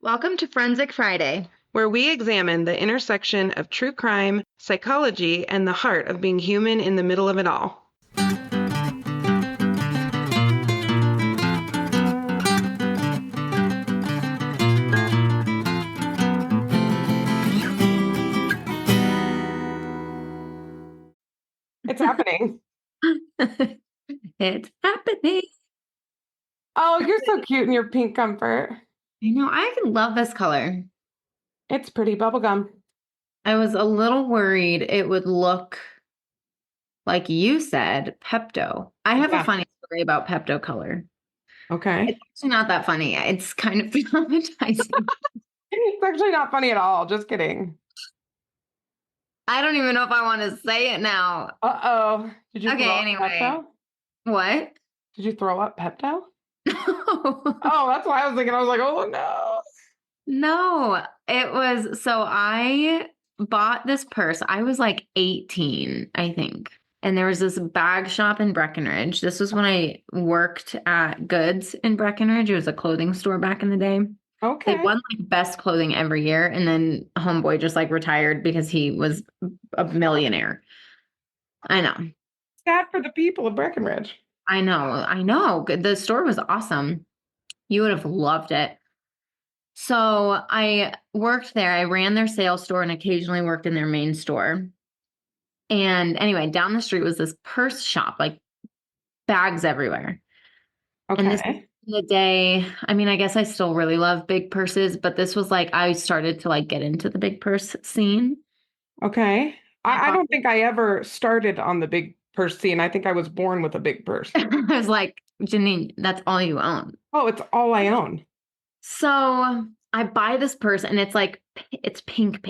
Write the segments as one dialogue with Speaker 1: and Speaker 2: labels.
Speaker 1: Welcome to Forensic Friday.
Speaker 2: Where we examine the intersection of true crime, psychology, and the heart of being human in the middle of it all. It's happening.
Speaker 1: It's happening.
Speaker 2: Oh, you're so cute in your pink comfort.
Speaker 1: I know, I love this color.
Speaker 2: It's pretty bubblegum.
Speaker 1: I was a little worried it would look like you said, Pepto. I have a funny story about Pepto color.
Speaker 2: Okay.
Speaker 1: It's actually not that funny. It's kind of traumatizing.
Speaker 2: It's actually not funny at all. Just kidding.
Speaker 1: I don't even know if I want to say it now.
Speaker 2: Uh-oh. Did you throw up Pepto?
Speaker 1: What?
Speaker 2: Did you throw up Pepto?
Speaker 1: No.
Speaker 2: Oh, that's why I was thinking. I was like, oh, no.
Speaker 1: No, it was, so I bought this purse. I was like 18, I think. And there was this bag shop in Breckenridge. This was when I worked at Goods in Breckenridge. It was a clothing store back in the day.
Speaker 2: Okay.
Speaker 1: They won like best clothing every year. And then homeboy just like retired because he was a millionaire. I know.
Speaker 2: Sad for the people of Breckenridge.
Speaker 1: I know. The store was awesome. You would have loved it. So I worked there. I ran their sales store and occasionally worked in their main store. And anyway, down the street was this purse shop, like bags everywhere.
Speaker 2: Okay.
Speaker 1: And this was the day, I mean, I guess I still really love big purses, but this was like, I started to like get into the big purse scene.
Speaker 2: Okay. I don't think I ever started on the big purse scene. I think I was born with a big purse.
Speaker 1: I was like, Janine, that's all you own.
Speaker 2: Oh, it's all I own.
Speaker 1: So I buy this purse and it's like, it's pink.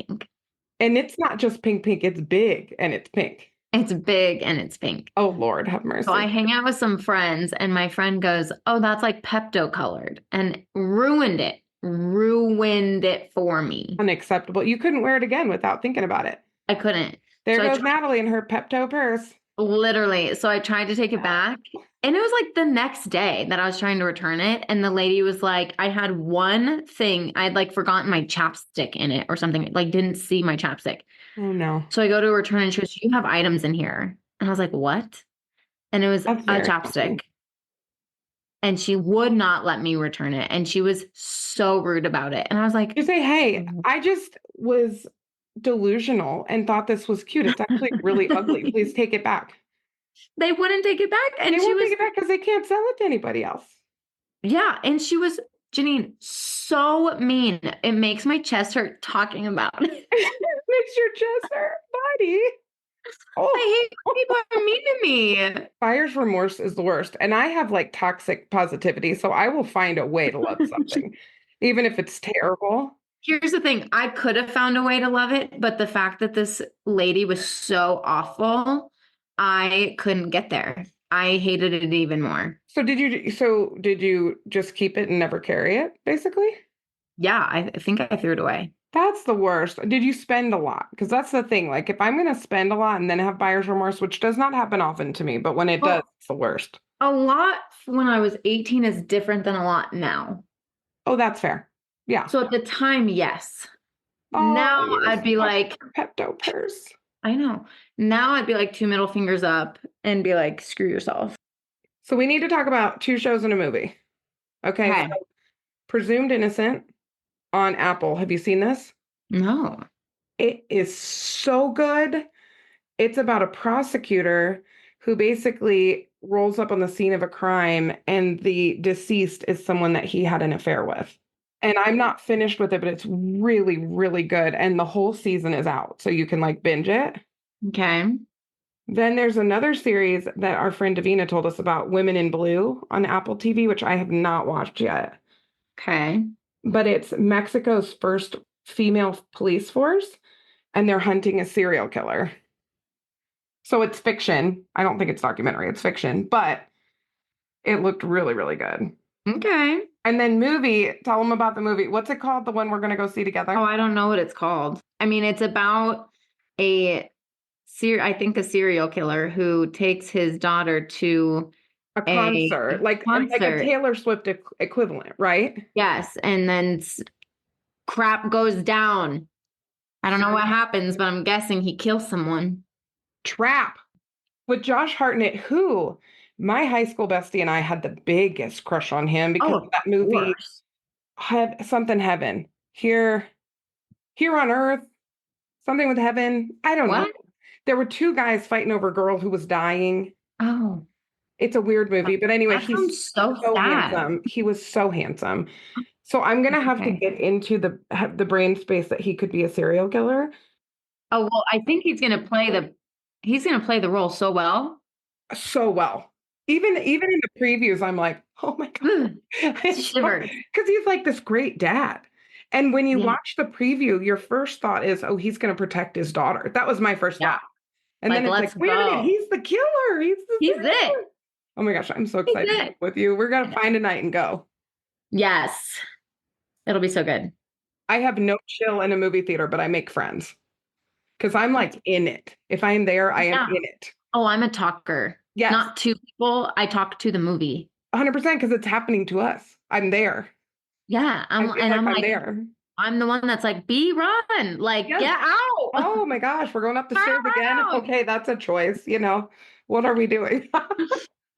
Speaker 2: And it's not just pink, it's big and it's pink.
Speaker 1: It's big and it's pink.
Speaker 2: Oh, Lord, have mercy.
Speaker 1: So I hang out with some friends and my friend goes, oh, that's like Pepto colored, and ruined it for me.
Speaker 2: Unacceptable. You couldn't wear it again without thinking about it.
Speaker 1: I couldn't.
Speaker 2: There goes Natalie and her Pepto purse.
Speaker 1: Literally. So I tried to take it back. And it was like the next day that I was trying to return it. And the lady was like, I had one thing. I'd like forgotten my chapstick in it or something. Like didn't see my chapstick.
Speaker 2: Oh, no.
Speaker 1: So I go to return and she goes, you have items in here. And I was like, what? And it was a chapstick. Funny. And she would not let me return it. And she was so rude about it. And I was like,
Speaker 2: you say, hey, I just was delusional and thought this was cute. It's actually really ugly. Please take it back.
Speaker 1: They wouldn't take it back. And
Speaker 2: they won't take it back because they can't sell it to anybody else.
Speaker 1: Yeah. And she was, Janine, so mean. It makes my chest hurt talking about it.
Speaker 2: It makes your chest hurt, buddy.
Speaker 1: Oh. I hate when people are mean to me.
Speaker 2: Buyer's remorse is the worst. And I have like toxic positivity. So I will find a way to love something, even if it's terrible.
Speaker 1: Here's the thing. I could have found a way to love it. But the fact that this lady was so awful, I couldn't get there. I hated it even more.
Speaker 2: So did you just keep it and never carry it, basically?
Speaker 1: Yeah, I think I threw it away.
Speaker 2: That's the worst. Did you spend a lot? Because that's the thing. Like if I'm going to spend a lot and then have buyer's remorse, which does not happen often to me, but when it does, it's the worst.
Speaker 1: A lot when I was 18 is different than a lot now.
Speaker 2: Oh, that's fair. Yeah.
Speaker 1: So at the time, yes.
Speaker 2: Oh,
Speaker 1: now I'd be like
Speaker 2: Pepto purse.
Speaker 1: I know. Now I'd be like 2 middle fingers up and be like, screw yourself.
Speaker 2: So we need to talk about 2 shows and a movie. Okay. So Presumed Innocent on Apple. Have you seen this?
Speaker 1: No.
Speaker 2: It is so good. It's about a prosecutor who basically rolls up on the scene of a crime and the deceased is someone that he had an affair with. And I'm not finished with it, but it's really, really good. And the whole season is out, so you can like binge it.
Speaker 1: Okay.
Speaker 2: Then there's another series that our friend Davina told us about, Women in Blue on Apple TV, which I have not watched yet.
Speaker 1: Okay.
Speaker 2: But it's Mexico's first female police force, and they're hunting a serial killer. So it's fiction. I don't think it's documentary. It's fiction, but it looked really, really good.
Speaker 1: Okay.
Speaker 2: And then movie, tell them about the movie. What's it called? The one we're going to go see together?
Speaker 1: Oh, I don't know what it's called. I mean, it's about a serial killer who takes his daughter to
Speaker 2: a concert, like a Taylor Swift equivalent, right?
Speaker 1: Yes. And then crap goes down. I don't know what happens, but I'm guessing he kills someone.
Speaker 2: Trap with Josh Hartnett, who my high school bestie and I had the biggest crush on him because
Speaker 1: Oh,
Speaker 2: of
Speaker 1: of
Speaker 2: that movie,
Speaker 1: course.
Speaker 2: Something Heaven. Here on Earth, something with heaven. I don't know.
Speaker 1: What?
Speaker 2: There were two guys fighting over a girl who was dying.
Speaker 1: Oh,
Speaker 2: It's a weird movie, but anyway,
Speaker 1: that
Speaker 2: he's
Speaker 1: sounds so
Speaker 2: so
Speaker 1: sad.
Speaker 2: handsome. He was so handsome. So I'm gonna have to
Speaker 1: Okay.
Speaker 2: get into the brain space that he could be a serial killer
Speaker 1: Oh, well, I think he's gonna play the role so well.
Speaker 2: so well. Even in the previews, I'm like, oh my God.
Speaker 1: Ugh,
Speaker 2: It's so,
Speaker 1: shivers.
Speaker 2: because he's like this great dad. And when you
Speaker 1: Yeah,
Speaker 2: watch the preview, your first thought is, oh, he's gonna protect his daughter. That was my first
Speaker 1: yeah.
Speaker 2: thought. And then
Speaker 1: Like,
Speaker 2: it's
Speaker 1: let's
Speaker 2: like, wait a minute,
Speaker 1: go.
Speaker 2: he's the killer. He's the
Speaker 1: He's
Speaker 2: serial
Speaker 1: it.
Speaker 2: killer. Oh my gosh, I'm so
Speaker 1: He's
Speaker 2: excited to
Speaker 1: it.
Speaker 2: go with you. We're gonna find a night and go.
Speaker 1: Yes. It'll be so good.
Speaker 2: I have no chill in a movie theater, but I make friends because I'm like in it. If I am there, I am
Speaker 1: Yeah.
Speaker 2: in it.
Speaker 1: Oh, I'm a talker.
Speaker 2: Yes,
Speaker 1: Not to people. I talk to the movie.
Speaker 2: 100% because it's happening to us. I'm there.
Speaker 1: Yeah.
Speaker 2: I feel like
Speaker 1: I'm
Speaker 2: I'm
Speaker 1: like,
Speaker 2: there.
Speaker 1: I'm the one that's like, be run. Like,
Speaker 2: Yes.
Speaker 1: get out.
Speaker 2: Oh my gosh, we're going up the
Speaker 1: Turn
Speaker 2: stairs again.
Speaker 1: around.
Speaker 2: Okay, that's a choice. What are we doing?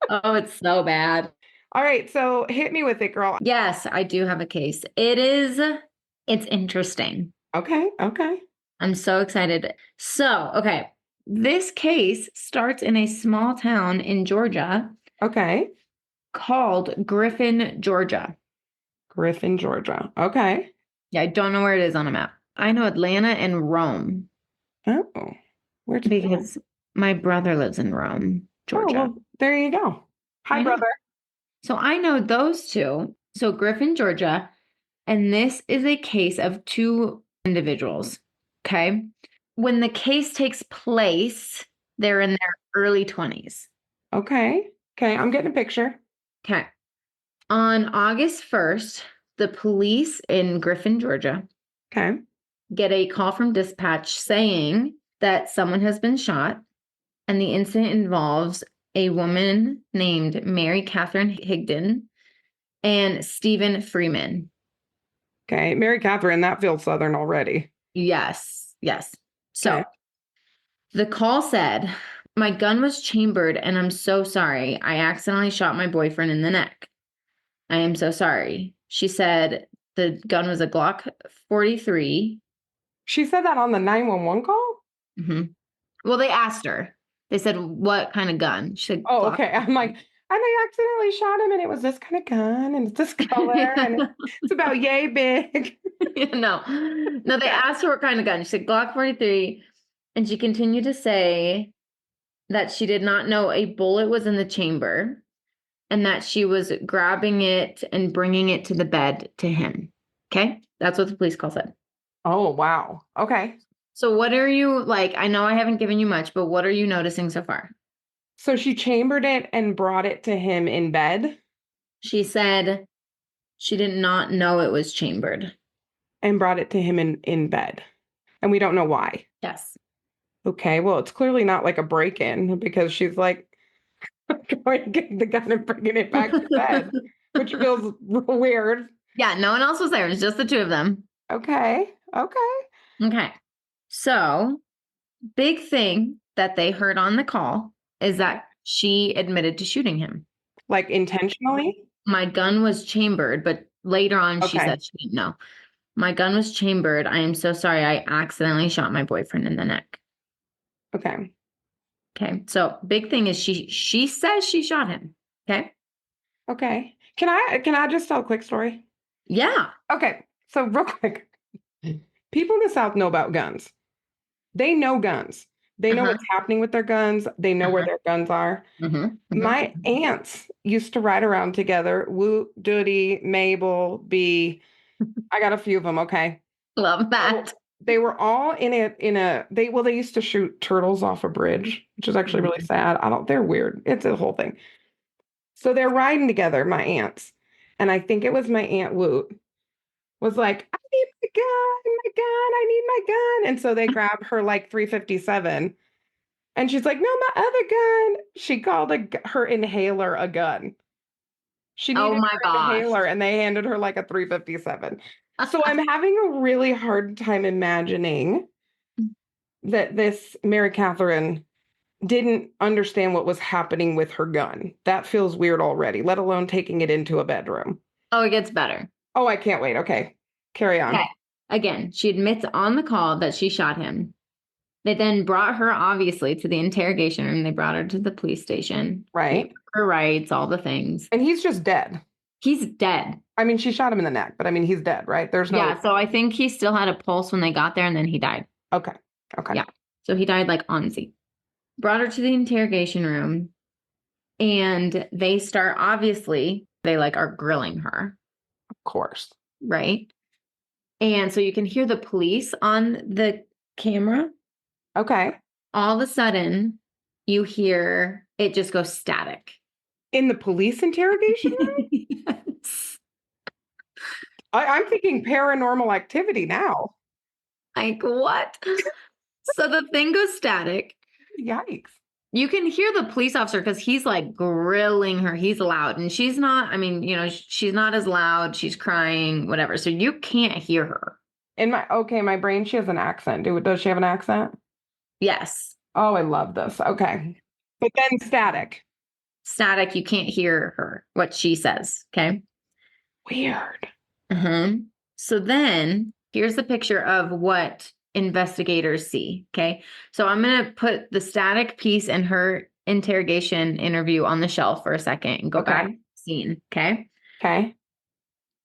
Speaker 1: Oh, it's so bad.
Speaker 2: All right, so hit me with it, girl.
Speaker 1: Yes, I do have a case. It's interesting.
Speaker 2: Okay, okay,
Speaker 1: I'm so excited. So, okay. This case starts in a small town in Georgia
Speaker 2: okay.
Speaker 1: called Griffin, Georgia.
Speaker 2: Griffin, Georgia. Okay.
Speaker 1: Yeah, I don't know where it is on a map. I know Atlanta and Rome
Speaker 2: Oh, where's that?
Speaker 1: because my brother lives in Rome,
Speaker 2: Oh,
Speaker 1: Georgia.
Speaker 2: well, there you go. Hi,
Speaker 1: I know.
Speaker 2: brother.
Speaker 1: So I know those two. So Griffin, Georgia, and this is a case of two individuals. Okay. When the case takes place, they're in their early 20s.
Speaker 2: Okay. Okay, I'm getting a picture.
Speaker 1: Okay. On August 1st, the police in Griffin, Georgia,
Speaker 2: Okay.
Speaker 1: get a call from dispatch saying that someone has been shot, and the incident involves a woman named Mary Catherine Higdon and Stephen Freeman.
Speaker 2: Okay. Mary Catherine, that feels Southern already.
Speaker 1: Yes, yes.
Speaker 2: Okay.
Speaker 1: So the call said, my gun was chambered and I'm so sorry. I accidentally shot my boyfriend in the neck. I am so sorry. She said the gun was a Glock 43.
Speaker 2: She said that on the 911 call?
Speaker 1: hmm Well, they asked her. They said, what kind of gun? She said,
Speaker 2: Oh,
Speaker 1: Glock.
Speaker 2: okay. I'm like, and I accidentally shot him and it was this kind of gun and it's this color and it's about yay big.
Speaker 1: No, no, they
Speaker 2: Okay.
Speaker 1: asked her what kind of gun. She said Glock 43. And she continued to say that she did not know a bullet was in the chamber and that she was grabbing it and bringing it to the bed to him. Okay. That's what the police call said.
Speaker 2: Oh, wow. Okay.
Speaker 1: So, what are you like? I know I haven't given you much, but what are you noticing so far?
Speaker 2: So she chambered it and brought it to him in bed
Speaker 1: She said she did not know it was chambered.
Speaker 2: and brought it to him in bed. And we don't know why.
Speaker 1: Yes.
Speaker 2: Okay. Well, it's clearly not like a break-in because she's like going to get the gun and bringing it back to bed, which feels weird.
Speaker 1: Yeah, no one else was there. It was just the two of them.
Speaker 2: Okay. Okay.
Speaker 1: Okay. So, big thing that they heard on the call is that she admitted to shooting him.
Speaker 2: Like intentionally?
Speaker 1: My gun was chambered, but later on she
Speaker 2: Okay.
Speaker 1: said she didn't know. My gun was chambered. I am so sorry. I accidentally shot my boyfriend in the neck.
Speaker 2: Okay.
Speaker 1: Okay. So big thing is she says she shot him. Okay.
Speaker 2: Okay. Can I just tell a quick story?
Speaker 1: Yeah.
Speaker 2: Okay. So real quick. People in the South know about guns. They know guns. They know
Speaker 1: Uh-huh.
Speaker 2: what's happening with their guns. They know where
Speaker 1: Uh-huh.
Speaker 2: their guns are.
Speaker 1: Mm-hmm.
Speaker 2: My aunts used to ride around together. Woot, Doody, Mabel, B. I got a few of them, okay?
Speaker 1: Love
Speaker 2: So
Speaker 1: that.
Speaker 2: they were all they used to shoot turtles off a bridge, which is actually really sad. They're weird. It's a whole thing. So they're riding together, my aunts. And I think it was my Aunt Woot was like, I need my gun, I need my gun. And so they grab her like 357. And she's like, no, my other gun. She called her inhaler a gun. She
Speaker 1: Oh
Speaker 2: needed
Speaker 1: my
Speaker 2: her
Speaker 1: gosh.
Speaker 2: inhaler and they handed her like a 357. So I'm having a really hard time imagining that this Mary Catherine didn't understand what was happening with her gun. That feels weird already, let alone taking it into a bedroom.
Speaker 1: Oh, it gets better.
Speaker 2: Oh, I can't wait. Okay. Carry
Speaker 1: Okay.
Speaker 2: on.
Speaker 1: Again, she admits on the call that she shot him. They then brought her, obviously, to the interrogation room. They brought her to the police station.
Speaker 2: Right.
Speaker 1: Her rights, all the things.
Speaker 2: And he's just dead.
Speaker 1: He's dead.
Speaker 2: I mean, she shot him in the neck, but I mean, he's dead, right? There's no.
Speaker 1: Yeah, so I think he still had a pulse when they got there and then he died.
Speaker 2: Okay. Okay.
Speaker 1: Yeah. So he died like on scene. Brought her to the interrogation room and they start, obviously, they like are grilling her,
Speaker 2: Of course.
Speaker 1: right? And so you can hear the police on the camera.
Speaker 2: Okay.
Speaker 1: All of a sudden, you hear it just go static.
Speaker 2: In the police interrogation room?
Speaker 1: Yes.
Speaker 2: I'm thinking paranormal activity now.
Speaker 1: Like, what? So the thing goes static.
Speaker 2: Yikes.
Speaker 1: You can hear the police officer because he's like grilling her. He's loud and she's not, I mean, she's not as loud. She's crying, whatever. So you can't hear her.
Speaker 2: In my brain, she has an accent. Does she have an accent?
Speaker 1: Yes.
Speaker 2: Oh, I love this. Okay. But then static.
Speaker 1: Static, you can't hear her, what she says. Okay.
Speaker 2: Weird.
Speaker 1: Uh-huh. So then here's the picture of what investigators see. Okay. So I'm going to put the static piece and her interrogation interview on the shelf for a second and go back to the scene. Okay.
Speaker 2: Okay.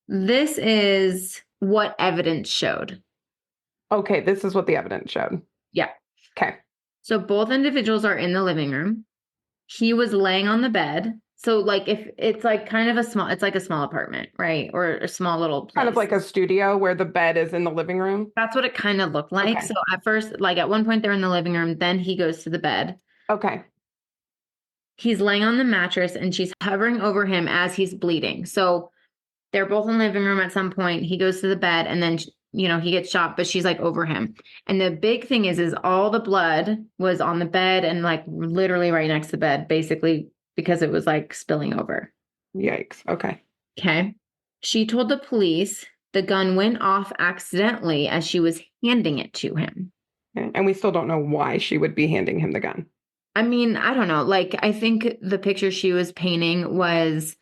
Speaker 1: This is what evidence showed.
Speaker 2: Okay. This is what the evidence showed.
Speaker 1: Yeah.
Speaker 2: Okay.
Speaker 1: So both individuals are in the living room. He was laying on the bed. So like if it's like kind of it's like a small apartment, right? Or a small little place.
Speaker 2: Kind of like a studio where the bed is in the living room.
Speaker 1: That's what it kind of looked like.
Speaker 2: Okay.
Speaker 1: So at first, like at one point they're in the living room, then he goes to the bed.
Speaker 2: Okay.
Speaker 1: He's laying on the mattress and she's hovering over him as he's bleeding. So they're both in the living room at some point. He goes to the bed and then, he gets shot, but she's like over him. And the big thing is all the blood was on the bed and like literally right next to the bed, basically because it was like spilling over.
Speaker 2: Yikes. Okay.
Speaker 1: Okay. She told the police the gun went off accidentally as she was handing it to him.
Speaker 2: Okay. And we still don't know why she would be handing him the gun.
Speaker 1: I mean, I don't know. Like, I think the picture she was painting was,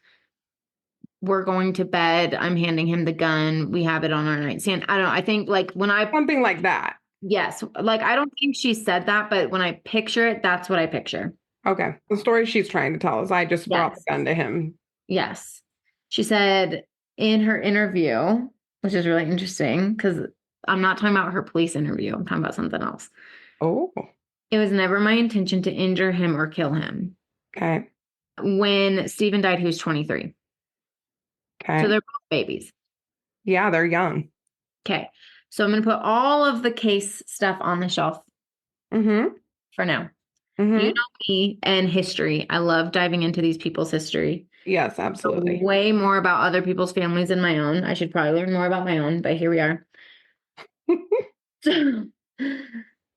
Speaker 1: we're going to bed. I'm handing him the gun. We have it on our nightstand. I don't know. I think like
Speaker 2: something like that.
Speaker 1: Yes. Like, I don't think she said that, but when I picture it, that's what I picture.
Speaker 2: Okay. The story she's trying to tell is I just brought the gun to him.
Speaker 1: Yes. She said in her interview, which is really interesting because I'm not talking about her police interview. I'm talking about something else.
Speaker 2: Oh.
Speaker 1: It was never my intention to injure him or kill him.
Speaker 2: Okay.
Speaker 1: When Stephen died, he was 23.
Speaker 2: Okay.
Speaker 1: So they're both babies.
Speaker 2: Yeah, they're young.
Speaker 1: Okay. So I'm going to put all of the case stuff on the shelf for now.
Speaker 2: Mm-hmm.
Speaker 1: You know me and history. I love diving into these people's history.
Speaker 2: Yes, absolutely.
Speaker 1: So way more about other people's families than my own. I should probably learn more about my own, but here we are.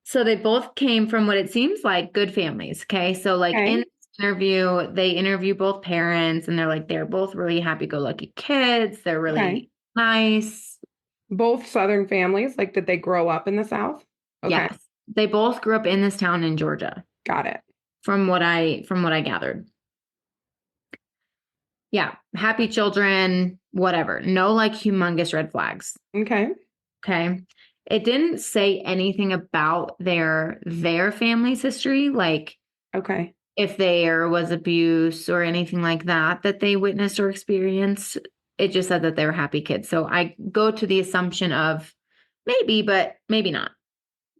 Speaker 1: So they both came from what it seems like good families. Okay. So like in this interview, they interview both parents and they're like, they're both really happy-go-lucky kids. They're really nice. Both
Speaker 2: Southern families. Like, did they grow up in the South?
Speaker 1: Okay. Yes. They both grew up in this town in Georgia.
Speaker 2: Got it.
Speaker 1: From what I gathered. Yeah. Happy children, whatever. No like humongous red flags.
Speaker 2: Okay.
Speaker 1: Okay. It didn't say anything about their family's history, like if there was abuse or anything like that they witnessed or experienced. It just said that they were happy kids. So I go to the assumption of maybe, but maybe not.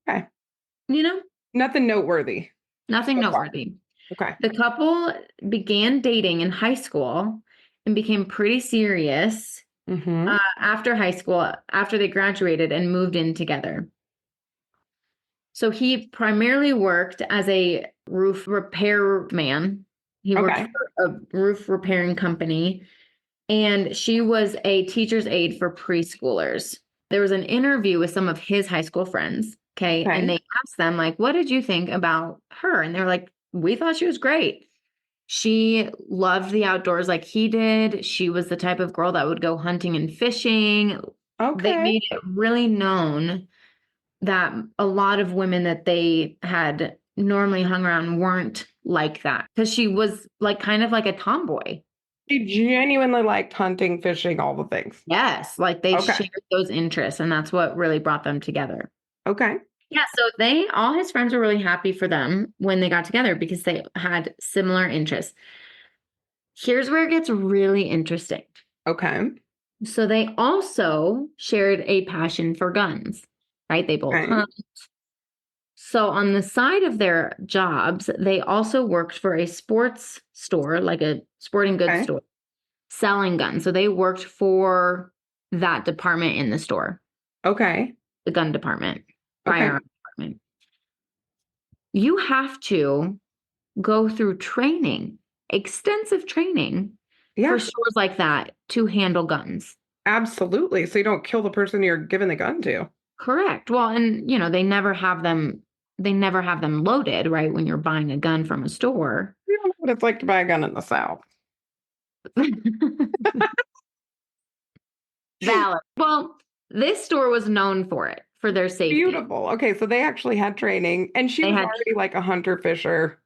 Speaker 2: Okay.
Speaker 1: Nothing noteworthy.
Speaker 2: Okay.
Speaker 1: The couple began dating in high school and became pretty serious after high school, after they graduated and moved in together. So he primarily worked as a roof repair man. He worked for a roof repairing company, and she was a teacher's aide for preschoolers. There was an interview with some of his high school friends. Okay. And they asked them, like, what did you think about her? And they're like, we thought she was great. She loved the outdoors like he did. She was the type of girl that would go hunting and fishing, They
Speaker 2: Okay.
Speaker 1: made it really known that a lot of women that they had normally hung around weren't like that because she was like kind of like a tomboy.
Speaker 2: She genuinely liked hunting, fishing, all the things.
Speaker 1: Yes, like they
Speaker 2: Okay.
Speaker 1: shared those interests, and that's what really brought them together.
Speaker 2: Okay.
Speaker 1: Yeah, so all his friends were really happy for them when they got together because they had similar interests. Here's where it gets really interesting.
Speaker 2: Okay.
Speaker 1: So they also shared a passion for guns, right? They both
Speaker 2: Okay.
Speaker 1: hunt. So on the side of their jobs, they also worked for a sports store, like a sporting goods
Speaker 2: Okay.
Speaker 1: store, selling guns. So they worked for that department in the store,
Speaker 2: Okay.
Speaker 1: the gun department,
Speaker 2: Okay.
Speaker 1: firearm department. You have to go through training, extensive training for
Speaker 2: Yeah,
Speaker 1: stores like that to handle guns.
Speaker 2: absolutely. So you don't kill the person you're giving the gun to.
Speaker 1: Correct. Well, and they never have them loaded, right? When you're buying a gun from a store.
Speaker 2: You don't know what it's like to buy a gun in the South.
Speaker 1: Valid. Well, this store was known for it, for their safety.
Speaker 2: Beautiful. Okay, so they actually had training, and she
Speaker 1: They
Speaker 2: was
Speaker 1: had,
Speaker 2: already like a hunter fisher,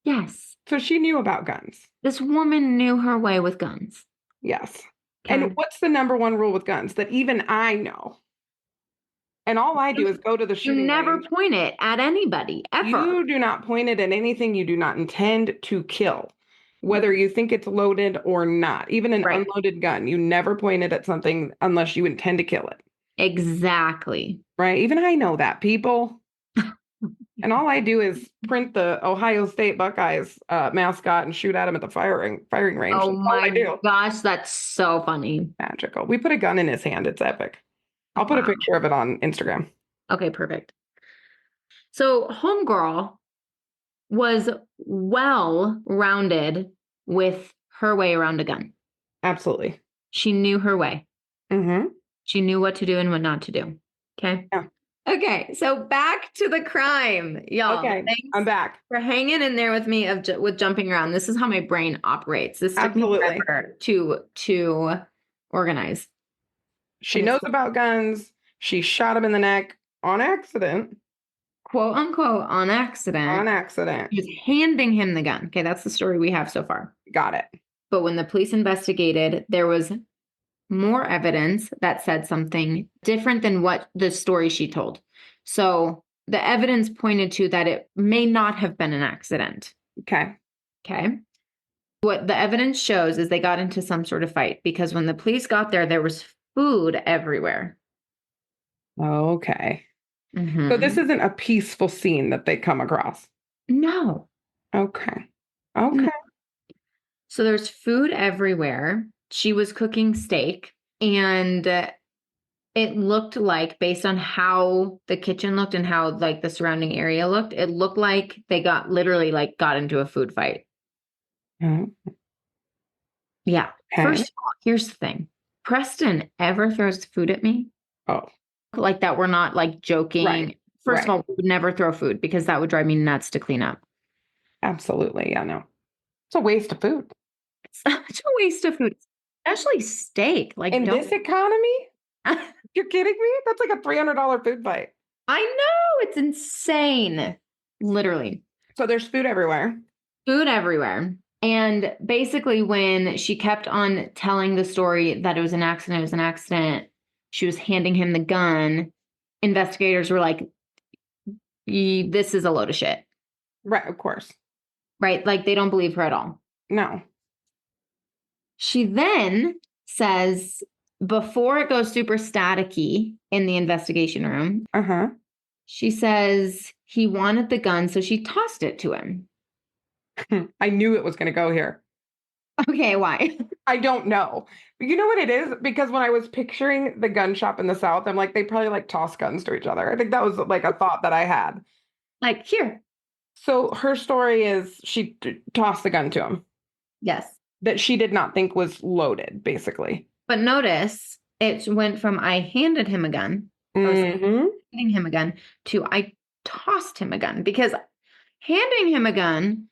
Speaker 1: yes,
Speaker 2: so she knew about guns.
Speaker 1: this woman knew her way with guns.
Speaker 2: Yes. And
Speaker 1: Okay.
Speaker 2: what's the number one rule with guns that even I know? And all I do is go to the
Speaker 1: You
Speaker 2: shooting
Speaker 1: never
Speaker 2: range.
Speaker 1: point it at anybody, ever.
Speaker 2: You do not point it at anything you do not intend to kill, whether you think it's loaded or not. Even an
Speaker 1: Right.
Speaker 2: unloaded gun, you never point it at something unless you intend to kill it,
Speaker 1: Exactly.
Speaker 2: right? Even I know that, people. And all I do is print the Ohio State Buckeyes mascot and shoot at him at the firing range.
Speaker 1: Oh
Speaker 2: That's all I
Speaker 1: my
Speaker 2: do.
Speaker 1: gosh, that's so funny.
Speaker 2: Magical. We put a gun in his hand. It's epic. I'll put a
Speaker 1: Wow.
Speaker 2: picture of it on Instagram.
Speaker 1: Okay, perfect. So, Homegirl was well rounded with her way around a gun.
Speaker 2: Absolutely.
Speaker 1: She knew her way.
Speaker 2: Mm-hmm.
Speaker 1: She knew what to do and what not to do. Okay.
Speaker 2: Yeah.
Speaker 1: Okay. So back to the crime, y'all.
Speaker 2: Okay. I'm
Speaker 1: Thanks
Speaker 2: back.
Speaker 1: for hanging in there with me with jumping around. This is how my brain operates. This took me
Speaker 2: Absolutely.
Speaker 1: forever to organize.
Speaker 2: She
Speaker 1: Okay.
Speaker 2: knows
Speaker 1: So
Speaker 2: about guns. She shot him in the neck on accident.
Speaker 1: quote unquote on accident,
Speaker 2: On accident.
Speaker 1: she was handing him the gun. Okay. That's the story we have so far.
Speaker 2: Got it.
Speaker 1: But when the police investigated, there was more evidence that said something different than what the story she told. So the evidence pointed to that it may not have been an accident.
Speaker 2: Okay.
Speaker 1: Okay. What the evidence shows is they got into some sort of fight because when the police got there was food everywhere.
Speaker 2: Okay. So this
Speaker 1: Mhm.
Speaker 2: isn't a peaceful scene that they come across.
Speaker 1: No.
Speaker 2: Okay.
Speaker 1: No.
Speaker 2: Okay.
Speaker 1: So there's food everywhere. She was cooking steak and it looked like, based on how the kitchen looked and how like the surrounding area looked, it looked like they got into a food fight.
Speaker 2: Okay.
Speaker 1: Yeah. First of all, here's the thing. Preston ever throws food at me
Speaker 2: Oh,
Speaker 1: like that. We're not like
Speaker 2: right.
Speaker 1: joking. First of
Speaker 2: Right.
Speaker 1: all, we would never throw food because that would drive me nuts to clean up.
Speaker 2: Absolutely. Yeah, no. It's a waste of food.
Speaker 1: It's such a waste of food, especially steak. Like,
Speaker 2: In
Speaker 1: don't.
Speaker 2: this economy?
Speaker 1: I
Speaker 2: You're kidding me? That's like a $300 food fight.
Speaker 1: know it's insane. Literally.
Speaker 2: So there's food everywhere.
Speaker 1: Food everywhere. And basically, when she kept on telling the story that it was an accident, she was handing him the gun. Investigators were like, this is a load of shit,
Speaker 2: Right, of course.
Speaker 1: right? Like, they don't believe her at all.
Speaker 2: No.
Speaker 1: She then says, before it goes super staticky in the investigation room,
Speaker 2: Uh-huh.
Speaker 1: she says he wanted the gun, so she tossed it to him.
Speaker 2: I knew it was going to go here.
Speaker 1: Okay, why?
Speaker 2: I don't know. You know what it is? Because when I was picturing the gun shop in the South, I'm like, they probably like toss guns to each other. I think that was like a thought that I had.
Speaker 1: Like, here.
Speaker 2: So her story is she tossed the gun to him
Speaker 1: Yes.
Speaker 2: that she did not think was loaded, basically.
Speaker 1: But notice it went from I handed him a gun, I was
Speaker 2: Mm-hmm.
Speaker 1: handing him a gun, to I tossed him a gun, because handing him a gun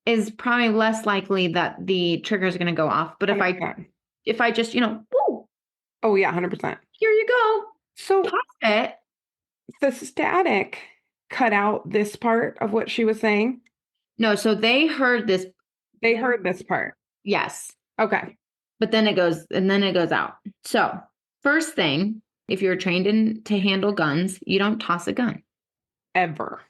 Speaker 1: is probably less likely that the trigger is going to go off. But if I just, woo,
Speaker 2: Oh, yeah, 100%.
Speaker 1: Here you go.
Speaker 2: So
Speaker 1: Toss it.
Speaker 2: the static cut out this part of what she was saying.
Speaker 1: No, so they heard this.
Speaker 2: They heard this part.
Speaker 1: Yes.
Speaker 2: Okay.
Speaker 1: But then it goes out. So first thing, if you're to handle guns, you don't toss a gun.
Speaker 2: Ever.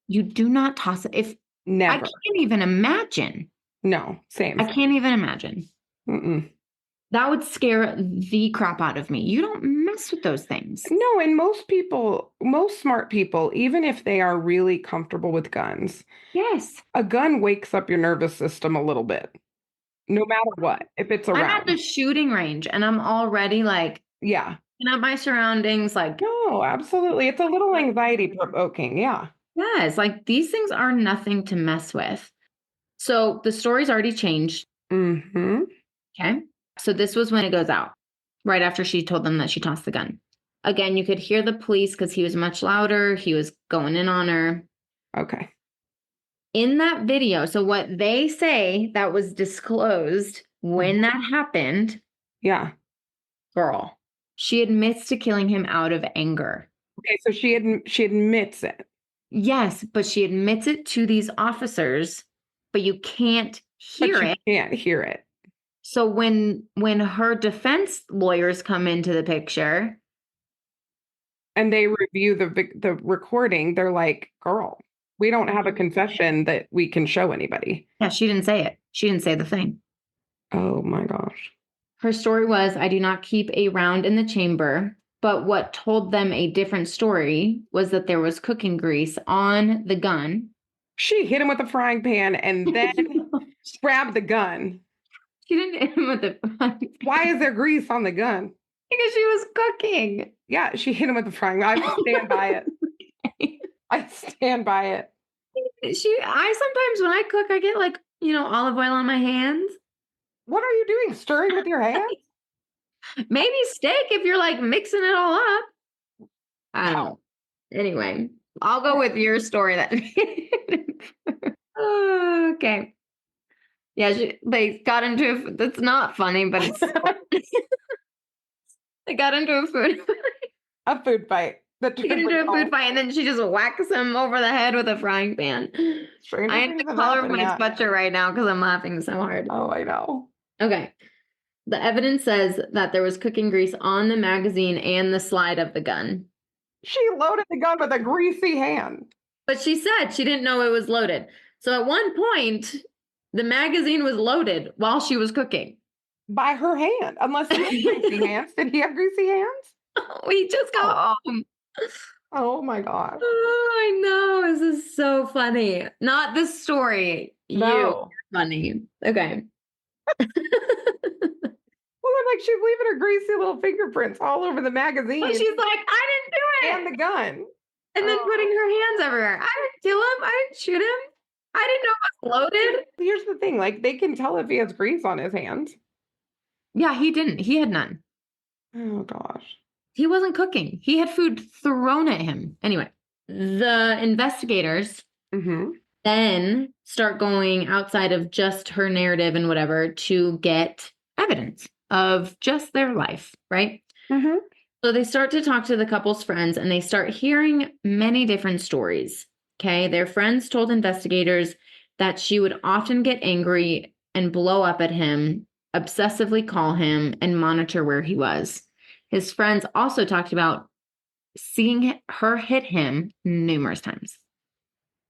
Speaker 1: You do not toss it. If I
Speaker 2: Never.
Speaker 1: can't even imagine.
Speaker 2: No, same.
Speaker 1: I can't even imagine.
Speaker 2: Mm-mm.
Speaker 1: That would scare the crap out of me. You don't mess with those things.
Speaker 2: No, and most smart people, even if they are really comfortable with guns,
Speaker 1: Yes.
Speaker 2: a gun wakes up your nervous system a little bit, no matter what, if it's
Speaker 1: I'm at the
Speaker 2: around.
Speaker 1: shooting range and I'm already like,
Speaker 2: Yeah.
Speaker 1: looking at my surroundings, like,
Speaker 2: No, absolutely. It's a little anxiety provoking. Yeah.
Speaker 1: yes, like these things are nothing to mess with. So the story's already changed.
Speaker 2: Mm-hmm.
Speaker 1: Okay. So this was when it goes out, right after she told them that she tossed the gun. Again, you could hear the police because he was much louder. He was going in on her.
Speaker 2: Okay.
Speaker 1: In that video, so what they say that was disclosed when that happened,
Speaker 2: Yeah.
Speaker 1: girl, she admits to killing him out of anger.
Speaker 2: Okay, so she admits it.
Speaker 1: Yes, but she admits it to these officers, but you can't
Speaker 2: But
Speaker 1: hear
Speaker 2: you
Speaker 1: it.
Speaker 2: can't hear it.
Speaker 1: So when her defense lawyers come into the picture,
Speaker 2: And they review the recording, they're like, "Girl, we don't have a confession that we can show anybody."
Speaker 1: yeah, she didn't say it. She didn't say the thing.
Speaker 2: Oh my gosh.
Speaker 1: Her story was, I do not keep a round in the chamber, but what told them a different story was that there was cooking grease on the gun.
Speaker 2: She hit him with a frying pan and then grabbed the gun.
Speaker 1: She didn't hit him with the
Speaker 2: Why is there grease on the gun?
Speaker 1: because she was cooking.
Speaker 2: Yeah, she hit him with the frying pan. I stand by it. I stand by it.
Speaker 1: I sometimes when I cook, I get like, olive oil on my hands.
Speaker 2: What are you doing? Stirring with your hands?
Speaker 1: Maybe steak if you're like mixing it all up. I don't know. Anyway, I'll go with your story that. Okay. Yeah, they got into that's not funny, but it's they got into a food
Speaker 2: A food fight. That
Speaker 1: they get into a food fight and then she just whacks him over the head with a frying pan.
Speaker 2: Stranger
Speaker 1: I have
Speaker 2: things
Speaker 1: the
Speaker 2: have
Speaker 1: color of
Speaker 2: happened,
Speaker 1: my
Speaker 2: yeah.
Speaker 1: sweatshirt right now because I'm laughing so hard.
Speaker 2: Oh, I know.
Speaker 1: Okay. The evidence says that there was cooking grease on the magazine and the slide of the gun.
Speaker 2: She loaded the gun with a greasy hand.
Speaker 1: But she said she didn't know it was loaded. So at one point, the magazine was loaded while she was cooking.
Speaker 2: By her hand. Unless he had greasy hands. Did he have greasy hands?
Speaker 1: We just got home.
Speaker 2: Oh my gosh.
Speaker 1: Oh, I know. This is so funny. Not the story.
Speaker 2: No.
Speaker 1: You're funny. Okay.
Speaker 2: Well, I'm like, she's leaving her greasy little fingerprints all over the magazine.
Speaker 1: Well, she's like, I didn't do it.
Speaker 2: and the gun.
Speaker 1: And then putting her hands everywhere. I didn't kill him. I didn't shoot him. I didn't know it was loaded.
Speaker 2: Here's the thing, like they can tell if he has grease on his hands.
Speaker 1: Yeah, he didn't. He had none.
Speaker 2: Oh gosh.
Speaker 1: He wasn't cooking. He had food thrown at him. Anyway, the investigators then start going outside of just her narrative and whatever to get evidence of just their life, right? So they start to talk to the couple's friends and they start hearing many different stories. Okay. Their friends told investigators that she would often get angry and blow up at him, obsessively call him, and monitor where he was. His friends also talked about seeing her hit him numerous times.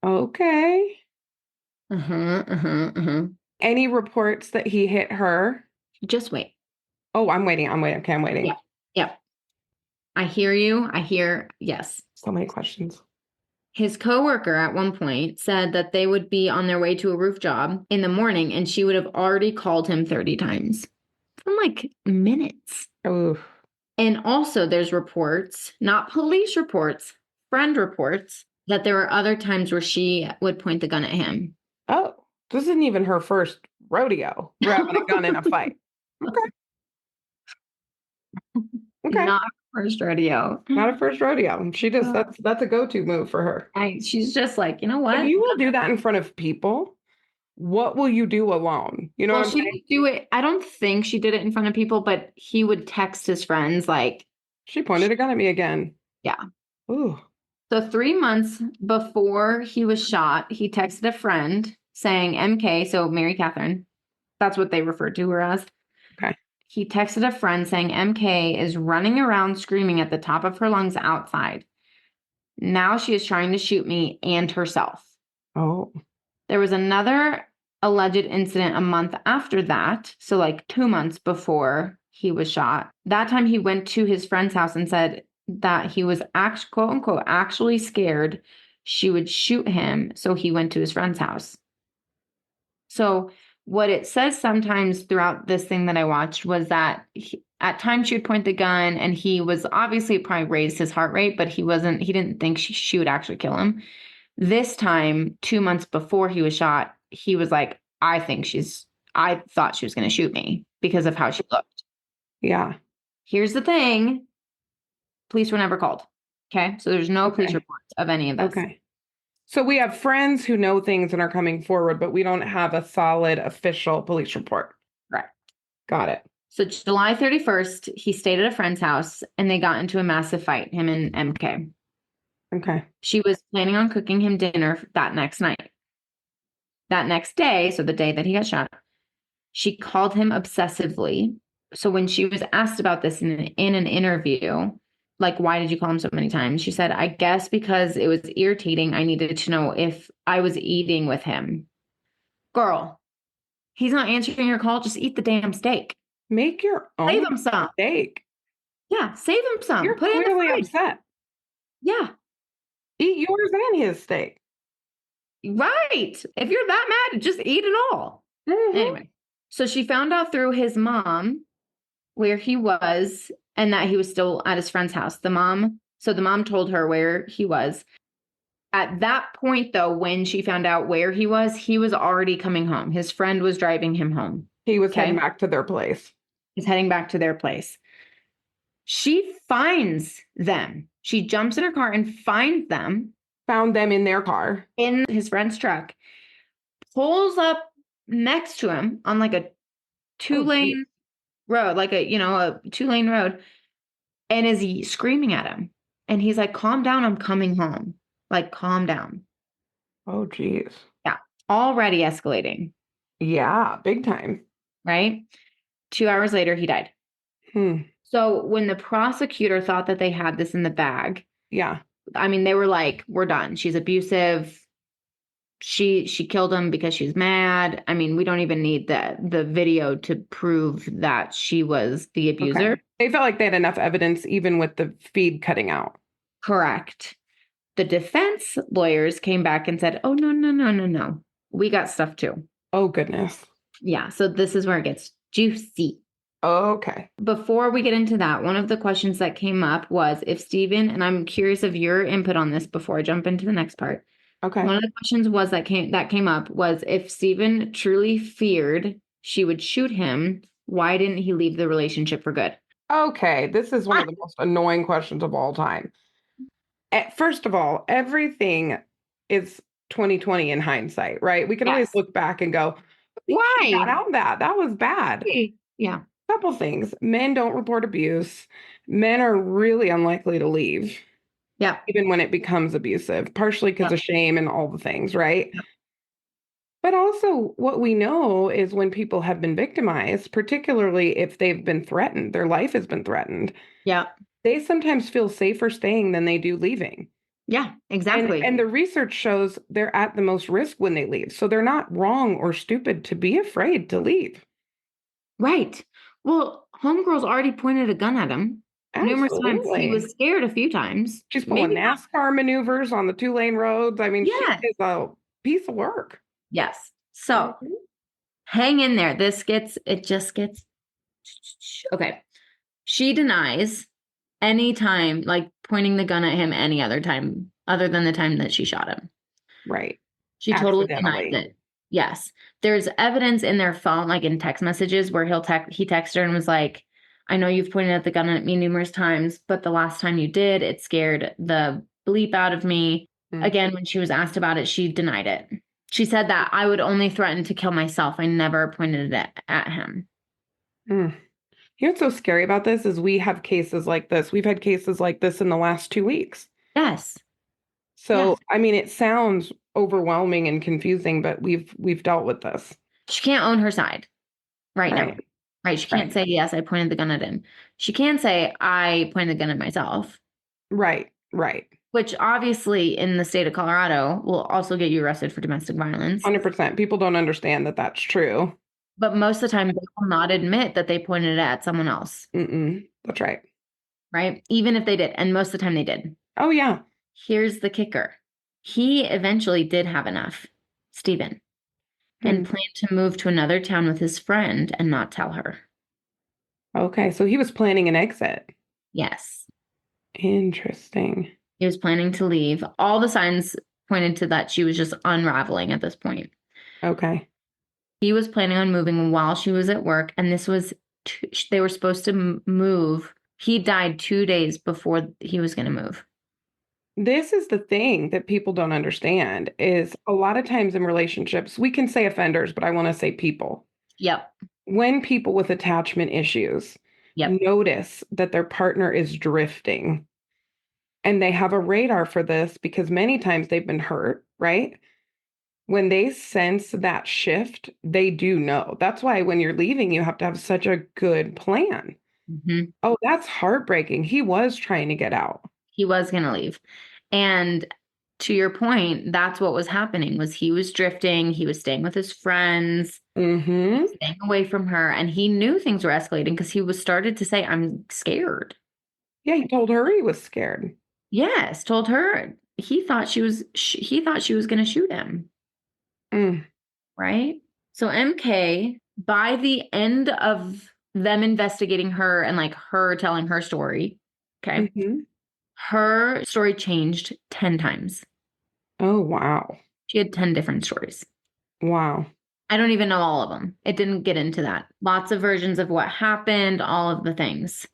Speaker 2: Okay. Any reports that he hit her?
Speaker 1: Just wait.
Speaker 2: Oh, I'm waiting. Okay, I'm waiting.
Speaker 1: Yeah. I hear you. Yes.
Speaker 2: So many questions.
Speaker 1: His coworker at one point said that they would be on their way to a roof job in the morning and she would have already called him 30 times from like minutes.
Speaker 2: Oh.
Speaker 1: And also there's reports, not police reports, friend reports, that there were other times where she would point the gun at him.
Speaker 2: Oh, this isn't even her first rodeo grabbing a gun in a fight. Okay.
Speaker 1: Not first rodeo.
Speaker 2: Not a first rodeo. She just that's a go-to move for her.
Speaker 1: She's just like, you know what?
Speaker 2: If you will do that in front of people, what will you do alone? You know
Speaker 1: Well,
Speaker 2: what I'm
Speaker 1: she
Speaker 2: saying?
Speaker 1: didn't do it. I don't think she did it in front of people, but he would text his friends like,
Speaker 2: She pointed a gun at me again.
Speaker 1: yeah.
Speaker 2: Ooh,
Speaker 1: So 3 months before he was shot, he texted a friend saying MK, so Mary Catherine. That's what they referred to her as.
Speaker 2: okay.
Speaker 1: He texted a friend saying MK is running around screaming at the top of her lungs outside. Now she is trying to shoot me and herself.
Speaker 2: Oh,
Speaker 1: There was another alleged incident a month after that. So, like 2 months before he was shot. That time he went to his friend's house and said that he was quote unquote actually scared she would shoot him. So he went to his friend's house. So, what it says sometimes throughout this thing that I watched was that at times she would point the gun and he was obviously probably raised his heart rate, but he didn't think she would actually kill him. This time, 2 months before he was shot, he was like, I thought she was going to shoot me because of how she looked.
Speaker 2: yeah.
Speaker 1: Here's the thing. Police were never called. Okay. So there's no police
Speaker 2: Okay.
Speaker 1: reports of any of this.
Speaker 2: Okay. So we have friends who know things and are coming forward, but we don't have a solid official police report.
Speaker 1: Right.
Speaker 2: Got it.
Speaker 1: So July 31st, he stayed at a friend's house and they got into a massive fight, him and MK.
Speaker 2: Okay.
Speaker 1: She was planning on cooking him dinner that next night. That next day, so the day that he got shot, she called him obsessively. So when she was asked about this in an interview, like, why did you call him so many times? She said, I guess because it was irritating. I needed to know if I was eating with him. Girl, he's not answering your call. Just eat the damn steak.
Speaker 2: Make your
Speaker 1: Save
Speaker 2: own
Speaker 1: him some.
Speaker 2: steak.
Speaker 1: Yeah, save him some.
Speaker 2: You're
Speaker 1: Put it in the
Speaker 2: clearly
Speaker 1: fridge.
Speaker 2: upset.
Speaker 1: Yeah,
Speaker 2: Eat yours and his steak.
Speaker 1: right. If you're that mad, just eat it all.
Speaker 2: Mhm.
Speaker 1: Anyway, so she found out through his mom where he was and that he was still at his friend's house. The mom told her where he was. At that point, though, when she found out where he was already coming home. His friend was driving him home.
Speaker 2: He was
Speaker 1: Okay.
Speaker 2: heading back to their place.
Speaker 1: He's heading back to their place. She finds them. She jumps in her car and finds them
Speaker 2: Found them in their car.
Speaker 1: in his friend's truck, pulls up next to him on like a two-lane road, like a two-lane road, and is screaming at him. And he's like, calm down, I'm coming home. Like, calm down.
Speaker 2: Oh, geez.
Speaker 1: Yeah. Already escalating,
Speaker 2: Yeah, big time.
Speaker 1: right? 2 hours later, he died.
Speaker 2: Hmm.
Speaker 1: So when the prosecutor thought that they had this in the bag,
Speaker 2: Yeah.
Speaker 1: I mean, they were like, we're done. She's abusive. She killed him because she's mad. I mean, we don't even need the video to prove that she was the abuser.
Speaker 2: Okay. They felt like they had enough evidence even with the feed cutting out.
Speaker 1: Correct. The defense lawyers came back and said, oh, no, no, no, no, no. We got stuff too.
Speaker 2: Oh, goodness.
Speaker 1: Yeah. So this is where it gets juicy.
Speaker 2: Okay.
Speaker 1: Before we get into that, one of the questions that came up was if Stephen, and I'm curious of your input on this before I jump into the next part.
Speaker 2: Okay.
Speaker 1: One of the questions was that came up was if Stephen truly feared she would shoot him, why didn't he leave the relationship for good?
Speaker 2: Okay. This is one of the most annoying questions of all time. First of all, everything is 2020 in hindsight, right? We can always
Speaker 1: Yes.
Speaker 2: look back and go,
Speaker 1: Why?
Speaker 2: got out that. That was bad.
Speaker 1: Yeah.
Speaker 2: Couple things. Men don't report abuse. Men are really unlikely to leave,
Speaker 1: Yeah.
Speaker 2: even when it becomes abusive, partially because
Speaker 1: Yeah.
Speaker 2: of shame and all the things, right?
Speaker 1: Yeah.
Speaker 2: But also, what we know is when people have been victimized, particularly if they've been threatened, their life has been threatened,
Speaker 1: Yeah.
Speaker 2: they sometimes feel safer staying than they do leaving.
Speaker 1: Yeah. Exactly.
Speaker 2: And the research shows they're at the most risk when they leave. So they're not wrong or stupid to be afraid to leave.
Speaker 1: Right. Well, homegirl's already pointed a gun at him numerous times. He
Speaker 2: Absolutely.
Speaker 1: was scared a few times.
Speaker 2: She's pulling
Speaker 1: Maybe not.
Speaker 2: NASCAR maneuvers on the 2-lane roads. I mean,
Speaker 1: Yes.
Speaker 2: she is a piece of work.
Speaker 1: Yes. So
Speaker 2: Mhm.
Speaker 1: hang in there. It just gets okay. She denies any time, like pointing the gun at him any other time other than the time that she shot him.
Speaker 2: Right.
Speaker 1: She totally denies
Speaker 2: Accidentally.
Speaker 1: it. Yes. There's evidence in their phone, like in text messages, where he texted her and was like, I know you've pointed at the gun at me numerous times, but the last time you did, it scared the bleep out of me.
Speaker 2: Mm.
Speaker 1: Again, when she was asked about it, she denied it. She said that I would only threaten to kill myself. I never pointed it at him.
Speaker 2: Mm. You know what's so scary about this is we have cases like this. We've had cases like this in the last 2 weeks.
Speaker 1: Yes.
Speaker 2: So,
Speaker 1: Yes.
Speaker 2: I mean, it sounds overwhelming and confusing, but we've dealt with this.
Speaker 1: She can't own her side right now.
Speaker 2: Right.
Speaker 1: Right. She
Speaker 2: Right.
Speaker 1: can't say, yes, I pointed the gun at him. She can say, I pointed the gun at myself,
Speaker 2: Right. Right.
Speaker 1: which obviously in the state of Colorado will also get you arrested for domestic violence.
Speaker 2: 100%. People don't understand that that's true.
Speaker 1: But most of the time, they will not admit that they pointed it at someone else,
Speaker 2: That's right.
Speaker 1: right? Even if they did. And most of the time they did.
Speaker 2: Oh, yeah.
Speaker 1: Here's the kicker. He eventually did have enough, Stephen, and
Speaker 2: Hmm.
Speaker 1: planned to move to another town with his friend and not tell her.
Speaker 2: Okay. So he was planning an exit.
Speaker 1: Yes.
Speaker 2: Interesting.
Speaker 1: He was planning to leave. All the signs pointed to that she was just unraveling at this point.
Speaker 2: Okay.
Speaker 1: He was planning on moving while she was at work, and this was, they were supposed to move. He died 2 days before he was going to move.
Speaker 2: This is the thing that people don't understand is a lot of times in relationships, we can say offenders, but I want to say people.
Speaker 1: Yep.
Speaker 2: When people with attachment issues
Speaker 1: Yep.
Speaker 2: notice that their partner is drifting and they have a radar for this because many times they've been hurt, right? When they sense that shift, they do know. That's why when you're leaving, you have to have such a good plan.
Speaker 1: Mm-hmm.
Speaker 2: Oh, that's heartbreaking. He was trying to get out.
Speaker 1: He was going to leave. And to your point, that's what was happening was he was drifting. He was staying with his friends,
Speaker 2: Mm-hmm.
Speaker 1: staying away from her. And he knew things were escalating because he was started to say, I'm scared.
Speaker 2: Yeah, he told her he was scared.
Speaker 1: Yes, told her he thought she was going to shoot him.
Speaker 2: Mm.
Speaker 1: Right? So MK, by the end of them investigating her and like her telling her story, okay,
Speaker 2: Mm-hmm.
Speaker 1: her story changed 10 times.
Speaker 2: Oh, wow.
Speaker 1: She had 10 different stories.
Speaker 2: Wow.
Speaker 1: I don't even know all of them. It didn't get into that. Lots of versions of what happened, all of the things.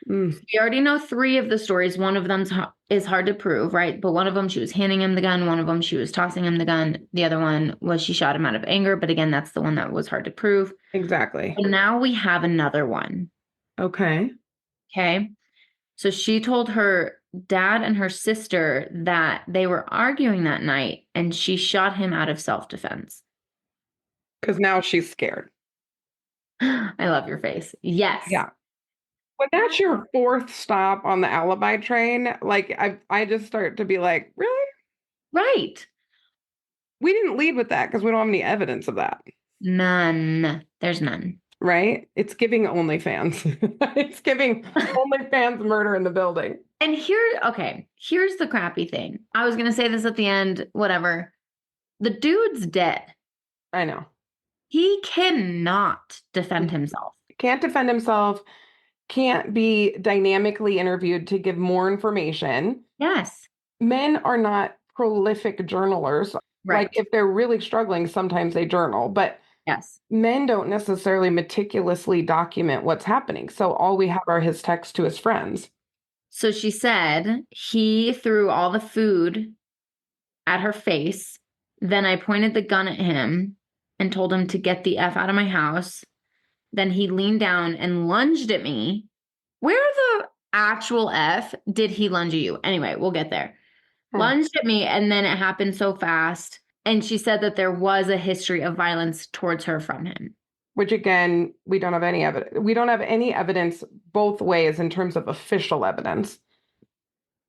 Speaker 2: Mm.
Speaker 1: We already know 3 of the stories. One of them is hard to prove, right? But one of them, she was handing him the gun. One of them, she was tossing him the gun. The other one was she shot him out of anger. But again, that's the one that was hard to prove.
Speaker 2: Exactly.
Speaker 1: And now we have another one.
Speaker 2: Okay.
Speaker 1: Okay. So she told her dad and her sister that they were arguing that night and she shot him out of self-defense.
Speaker 2: Because now she's scared.
Speaker 1: I love your face. Yes.
Speaker 2: Yeah. When that's your 4th stop on the alibi train, like I just start to be like, really?
Speaker 1: Right.
Speaker 2: We didn't lead with that because we don't have any evidence of that.
Speaker 1: None. There's none.
Speaker 2: Right? It's giving OnlyFans. It's giving OnlyFans murder in the building.
Speaker 1: And here's the crappy thing. I was going to say this at the end, whatever. The dude's dead.
Speaker 2: I know.
Speaker 1: He cannot defend himself.
Speaker 2: Can't defend himself, can't be dynamically interviewed to give more information.
Speaker 1: Yes.
Speaker 2: Men are not prolific journalers.
Speaker 1: Right.
Speaker 2: Like if they're really struggling, sometimes they journal, but
Speaker 1: Yes.
Speaker 2: men don't necessarily meticulously document what's happening. So all we have are his texts to his friends.
Speaker 1: So she said he threw all the food at her face. Then I pointed the gun at him and told him to get the F out of my house. Then he leaned down and lunged at me. Where the actual F did he lunge at you? Anyway, we'll get there. Lunged at me, and then it happened so fast. And she said that there was a history of violence towards her from him.
Speaker 2: Which again, we don't have any evidence. We don't have any evidence both ways in terms of official evidence.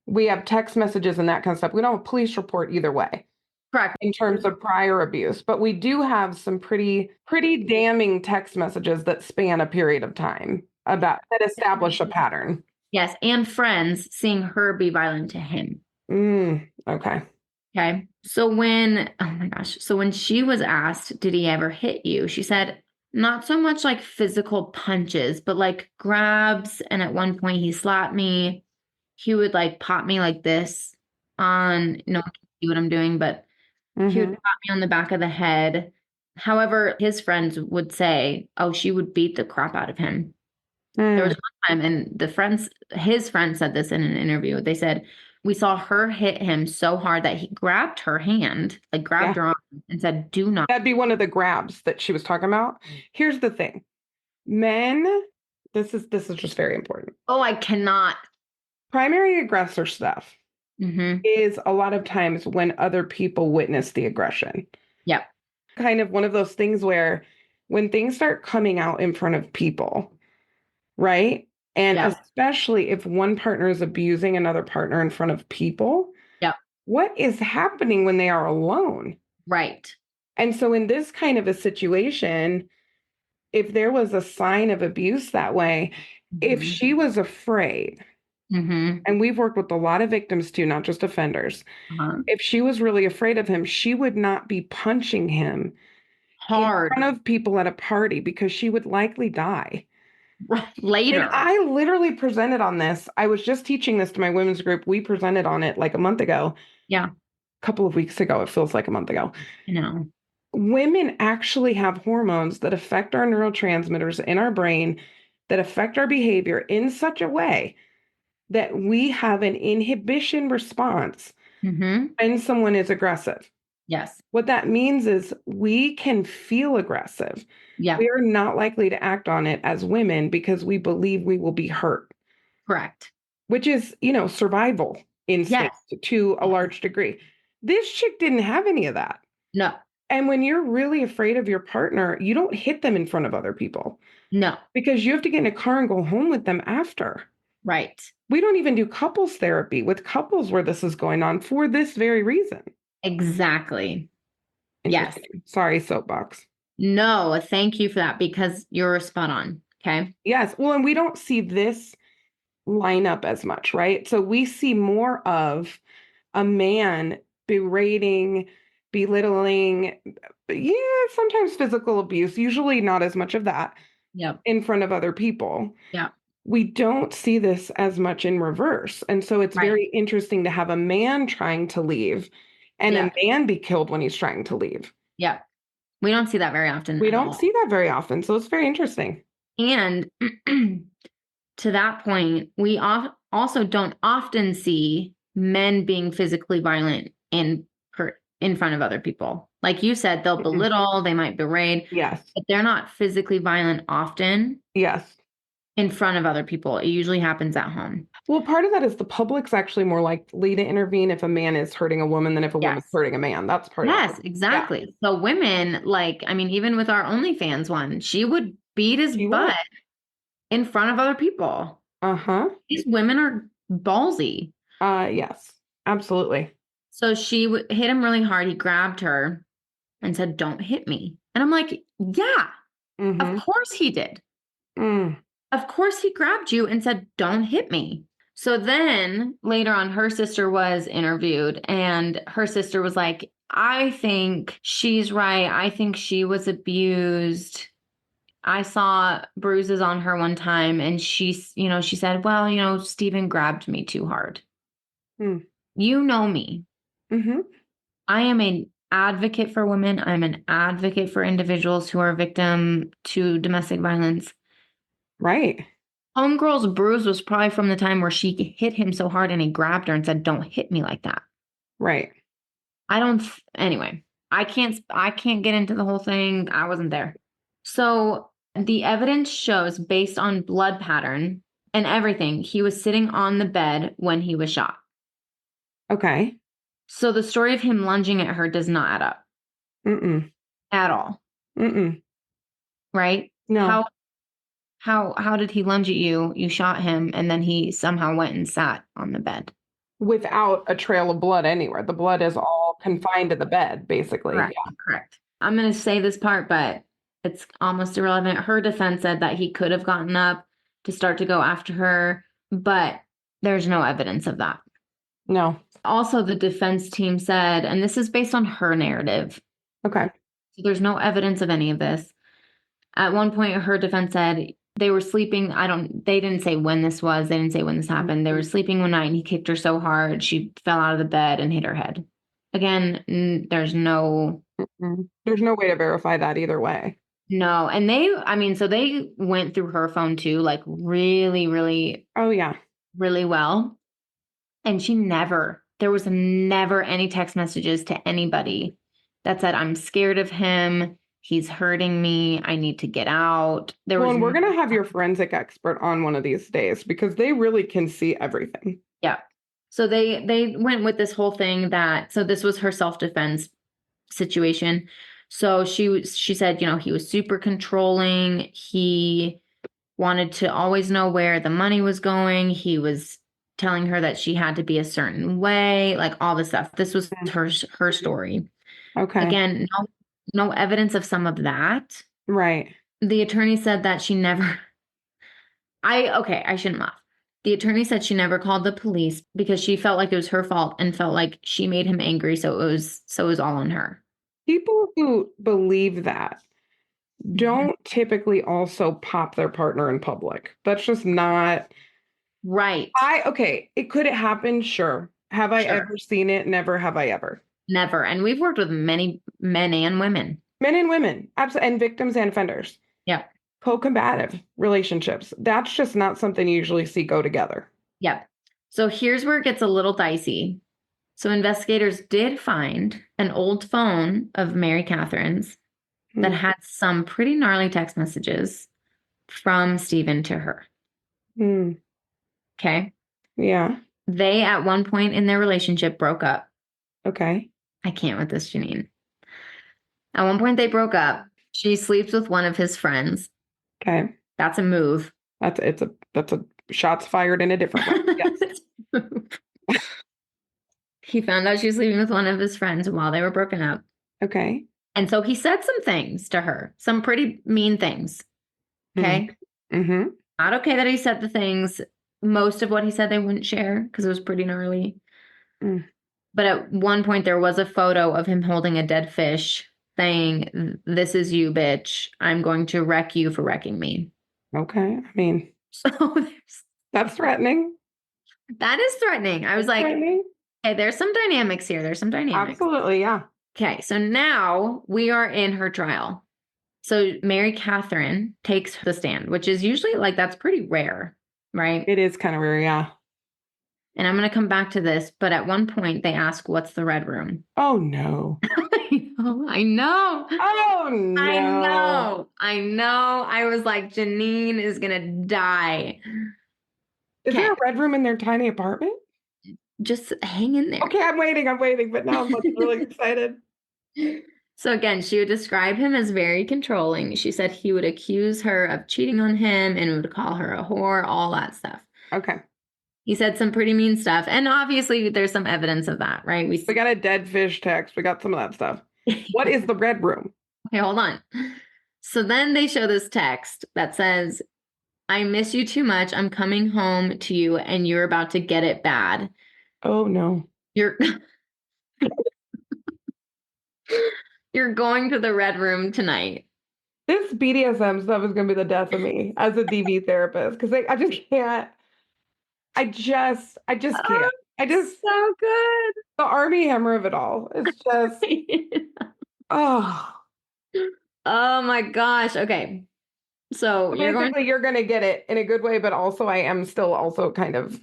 Speaker 2: We have text messages and that kind of stuff. We don't have a police report either way.
Speaker 1: Correct.
Speaker 2: In terms of prior abuse, but we do have some pretty damning text messages that span a period of time about that establish a pattern.
Speaker 1: Yes, and friends seeing her be violent to him.
Speaker 2: Okay.
Speaker 1: Okay. So when she was asked, did he ever hit you? She said, not so much like physical punches, but like grabs. And at one point he slapped me. He would like pop me like this on, no one can see what I'm doing, but he would pop me on the back of the head. However, his friends would say, oh, she would beat the crap out of him. There was one time, and his friend said this in an interview. They said, we saw her hit him so hard that he grabbed her hand, like grabbed her arm and said, do not.
Speaker 2: That'd be one of the grabs that she was talking about. Here's the thing. Men, this is just very important.
Speaker 1: Oh, I cannot.
Speaker 2: Primary aggressor stuff
Speaker 1: Mm-hmm.
Speaker 2: is a lot of times when other people witness the aggression.
Speaker 1: Yep.
Speaker 2: Kind of one of those things where when things start coming out in front of people, right? And
Speaker 1: Yep.
Speaker 2: especially if one partner is abusing another partner in front of people,
Speaker 1: Yep.
Speaker 2: what is happening when they are alone?
Speaker 1: Right.
Speaker 2: And so in this kind of a situation, if there was a sign of abuse that way, if
Speaker 1: Mm-hmm.
Speaker 2: she was afraid,
Speaker 1: Mm-hmm.
Speaker 2: and we've worked with a lot of victims too, not just offenders,
Speaker 1: Uh-huh.
Speaker 2: if she was really afraid of him, she would not be punching him in
Speaker 1: Hard.
Speaker 2: front of people at a party because she would likely die. And
Speaker 1: Later.
Speaker 2: I literally presented on this. I was just teaching this to my women's group. We presented on it like a month ago,
Speaker 1: Yeah.
Speaker 2: a couple of weeks ago. It feels like a month ago.
Speaker 1: I know.
Speaker 2: Women actually have hormones that affect our neurotransmitters in our brain, that affect our behavior in such a way that we have an inhibition response
Speaker 1: Mm-hmm.
Speaker 2: when someone is aggressive.
Speaker 1: Yes.
Speaker 2: What that means is we can feel aggressive.
Speaker 1: Yeah.
Speaker 2: We are not likely to act on it as women because we believe we will be hurt,
Speaker 1: Correct.
Speaker 2: which is, survival instinct
Speaker 1: Yes.
Speaker 2: to a large degree. This chick didn't have any of that.
Speaker 1: No.
Speaker 2: And when you're really afraid of your partner, you don't hit them in front of other people
Speaker 1: No.
Speaker 2: because you have to get in a car and go home with them after.
Speaker 1: Right.
Speaker 2: We don't even do couples therapy with couples where this is going on for this very reason.
Speaker 1: Exactly. Yes.
Speaker 2: Interesting. Sorry, soapbox.
Speaker 1: No, thank you for that because you're spot on. Okay.
Speaker 2: Yes. Well, and we don't see this line up as much, right? So we see more of a man berating, belittling, yeah, sometimes physical abuse, usually not as much of that
Speaker 1: Yep.
Speaker 2: in front of other people.
Speaker 1: Yep.
Speaker 2: We don't see this as much in reverse. And so it's
Speaker 1: Right.
Speaker 2: very interesting to have a man trying to leave and
Speaker 1: Yeah.
Speaker 2: a man be killed when he's trying to leave.
Speaker 1: Yep. We don't see that very often
Speaker 2: We
Speaker 1: at
Speaker 2: don't
Speaker 1: all.
Speaker 2: see that very often. So it's very interesting.
Speaker 1: And to that point, we also don't often see men being physically violent in front of other people. Like you said, they'll belittle, they might berate,
Speaker 2: Yes.
Speaker 1: but they're not physically violent often
Speaker 2: Yes.
Speaker 1: in front of other people. It usually happens at home.
Speaker 2: Well, part of that is the public's actually more likely to intervene if a man is hurting a woman than if a woman's
Speaker 1: Yes.
Speaker 2: hurting a man. That's part of
Speaker 1: Yes,
Speaker 2: it.
Speaker 1: exactly. So women, even with our OnlyFans one, she would beat his
Speaker 2: She
Speaker 1: butt
Speaker 2: would.
Speaker 1: in front of other people.
Speaker 2: Uh-huh.
Speaker 1: These women are ballsy.
Speaker 2: Yes, absolutely.
Speaker 1: So she hit him really hard. He grabbed her and said, "Don't hit me." And I'm like, yeah,
Speaker 2: Mm-hmm.
Speaker 1: of course he did.
Speaker 2: Mm.
Speaker 1: Of course he grabbed you and said, "Don't hit me." So then later on, her sister was interviewed and her sister was like, I think she's right. I think she was abused. I saw bruises on her one time and she said, well, Stephen grabbed me too hard.
Speaker 2: Mm.
Speaker 1: You know me.
Speaker 2: Mm-hmm.
Speaker 1: I am an advocate for women. I'm an advocate for individuals who are victim to domestic violence.
Speaker 2: Right.
Speaker 1: Homegirl's bruise was probably from the time where she hit him so hard and he grabbed her and said, "Don't hit me like that."
Speaker 2: Right.
Speaker 1: Anyway, I can't get into the whole thing. I wasn't there. So the evidence shows based on blood pattern and everything, he was sitting on the bed when he was shot.
Speaker 2: Okay.
Speaker 1: So the story of him lunging at her does not add up.
Speaker 2: Mm-mm.
Speaker 1: At all.
Speaker 2: Mm-mm.
Speaker 1: Right?
Speaker 2: No.
Speaker 1: How did he lunge at you? You shot him and then he somehow went and sat on the bed.
Speaker 2: Without a trail of blood anywhere. The blood is all confined to the bed, basically.
Speaker 1: Correct.
Speaker 2: Yeah.
Speaker 1: Correct. I'm going to say this part, but it's almost irrelevant. Her defense said that he could have gotten up to start to go after her, but there's no evidence of that.
Speaker 2: No.
Speaker 1: Also, the defense team said, and this is based on her narrative.
Speaker 2: Okay.
Speaker 1: So there's no evidence of any of this. At one point, her defense said they were sleeping. They didn't say when this was. They didn't say when this happened. They were sleeping one night and he kicked her so hard, she fell out of the bed and hit her head. Again, there's no.
Speaker 2: There's no way to verify that either way.
Speaker 1: No. And so they went through her phone too, like really, really.
Speaker 2: Oh, yeah.
Speaker 1: Really well. And there was never any text messages to anybody that said, I'm scared of him. He's hurting me. I need to get out. There
Speaker 2: Well,
Speaker 1: was
Speaker 2: and we're
Speaker 1: no,
Speaker 2: gonna have your forensic expert on one of these days because they really can see everything.
Speaker 1: yeah. So they went with this whole thing that, so this was her self-defense situation. So she said, he was super controlling. He wanted to always know where the money was going. He was telling her that she had to be a certain way, like all this stuff. This was her story.
Speaker 2: Okay.
Speaker 1: Again, no evidence of some of that.
Speaker 2: Right.
Speaker 1: The attorney said that she never I shouldn't laugh. The attorney said she never called the police because she felt like it was her fault and felt like she made him angry, so it was all on her.
Speaker 2: People who believe that
Speaker 1: Mhm.
Speaker 2: don't typically also pop their partner in public. That's just not.
Speaker 1: Right.
Speaker 2: Could it happen? Sure. Have I
Speaker 1: Sure.
Speaker 2: ever seen it? Never have I ever.
Speaker 1: Never. And we've worked with many men and women.
Speaker 2: Men and women, absolutely, and victims and offenders.
Speaker 1: Yep.
Speaker 2: Co-combative relationships. That's just not something you usually see go together.
Speaker 1: Yep. So here's where it gets a little dicey. So investigators did find an old phone of Mary Catherine's that
Speaker 2: Hmm.
Speaker 1: had some pretty gnarly text messages from Stephen to her.
Speaker 2: Hmm.
Speaker 1: Okay.
Speaker 2: Yeah.
Speaker 1: They, at one point in their relationship, broke up.
Speaker 2: Okay.
Speaker 1: I can't with this, Janine. At one point, they broke up. She sleeps with one of his friends.
Speaker 2: Okay.
Speaker 1: That's a move.
Speaker 2: That's a shots fired in a different way. Yes.
Speaker 1: It's a move. He found out she was sleeping with one of his friends while they were broken up.
Speaker 2: Okay.
Speaker 1: And so he said some things to her, some pretty mean things.
Speaker 2: Mm.
Speaker 1: Okay.
Speaker 2: Mm-hmm.
Speaker 1: Not okay that he said the things. Most of what he said they wouldn't share because it was pretty gnarly.
Speaker 2: Mm.
Speaker 1: But at one point, there was a photo of him holding a dead fish saying, "This is you, bitch. I'm going to wreck you for wrecking me."
Speaker 2: Okay. I mean,
Speaker 1: So
Speaker 2: that's threatening.
Speaker 1: that is threatening. I was
Speaker 2: That's
Speaker 1: like,
Speaker 2: threatening.
Speaker 1: hey, there's some dynamics here. There's some dynamics.
Speaker 2: Absolutely. Yeah.
Speaker 1: Okay, so now we are in her trial. So Mary Catherine takes the stand, which is usually like that's pretty rare, right?
Speaker 2: It is kind of rare. Yeah.
Speaker 1: And I'm going to come back to this, but at one point they ask, "What's the red room?"
Speaker 2: Oh no.
Speaker 1: I know, I know,
Speaker 2: Oh
Speaker 1: I
Speaker 2: no.
Speaker 1: know, I know. I was like, Janine is going to die.
Speaker 2: Is there
Speaker 1: Okay,
Speaker 2: a red room in their tiny apartment?
Speaker 1: just hang in there.
Speaker 2: Okay, I'm waiting, but now I'm like really excited.
Speaker 1: So again, she would describe him as very controlling. She said he would accuse her of cheating on him and would call her a whore, all that stuff.
Speaker 2: Okay.
Speaker 1: He said some pretty mean stuff. And obviously there's some evidence of that, right?
Speaker 2: We got a dead fish text. We got some of that stuff. What is the red room?
Speaker 1: Okay, hold on. So then they show this text that says, "I miss you too much. I'm coming home to you and you're about to get it bad.
Speaker 2: Oh no.
Speaker 1: You're you're going to the red room tonight."
Speaker 2: This BDSM stuff is gonna be the death of me as a DV therapist because I just can't. I just can't. I just
Speaker 1: So good.
Speaker 2: the Army Hammer of it all. It's just oh.
Speaker 1: Oh my gosh. Okay. So you're going
Speaker 2: Basically, you're gonna get it in a good way, but also I am still also kind of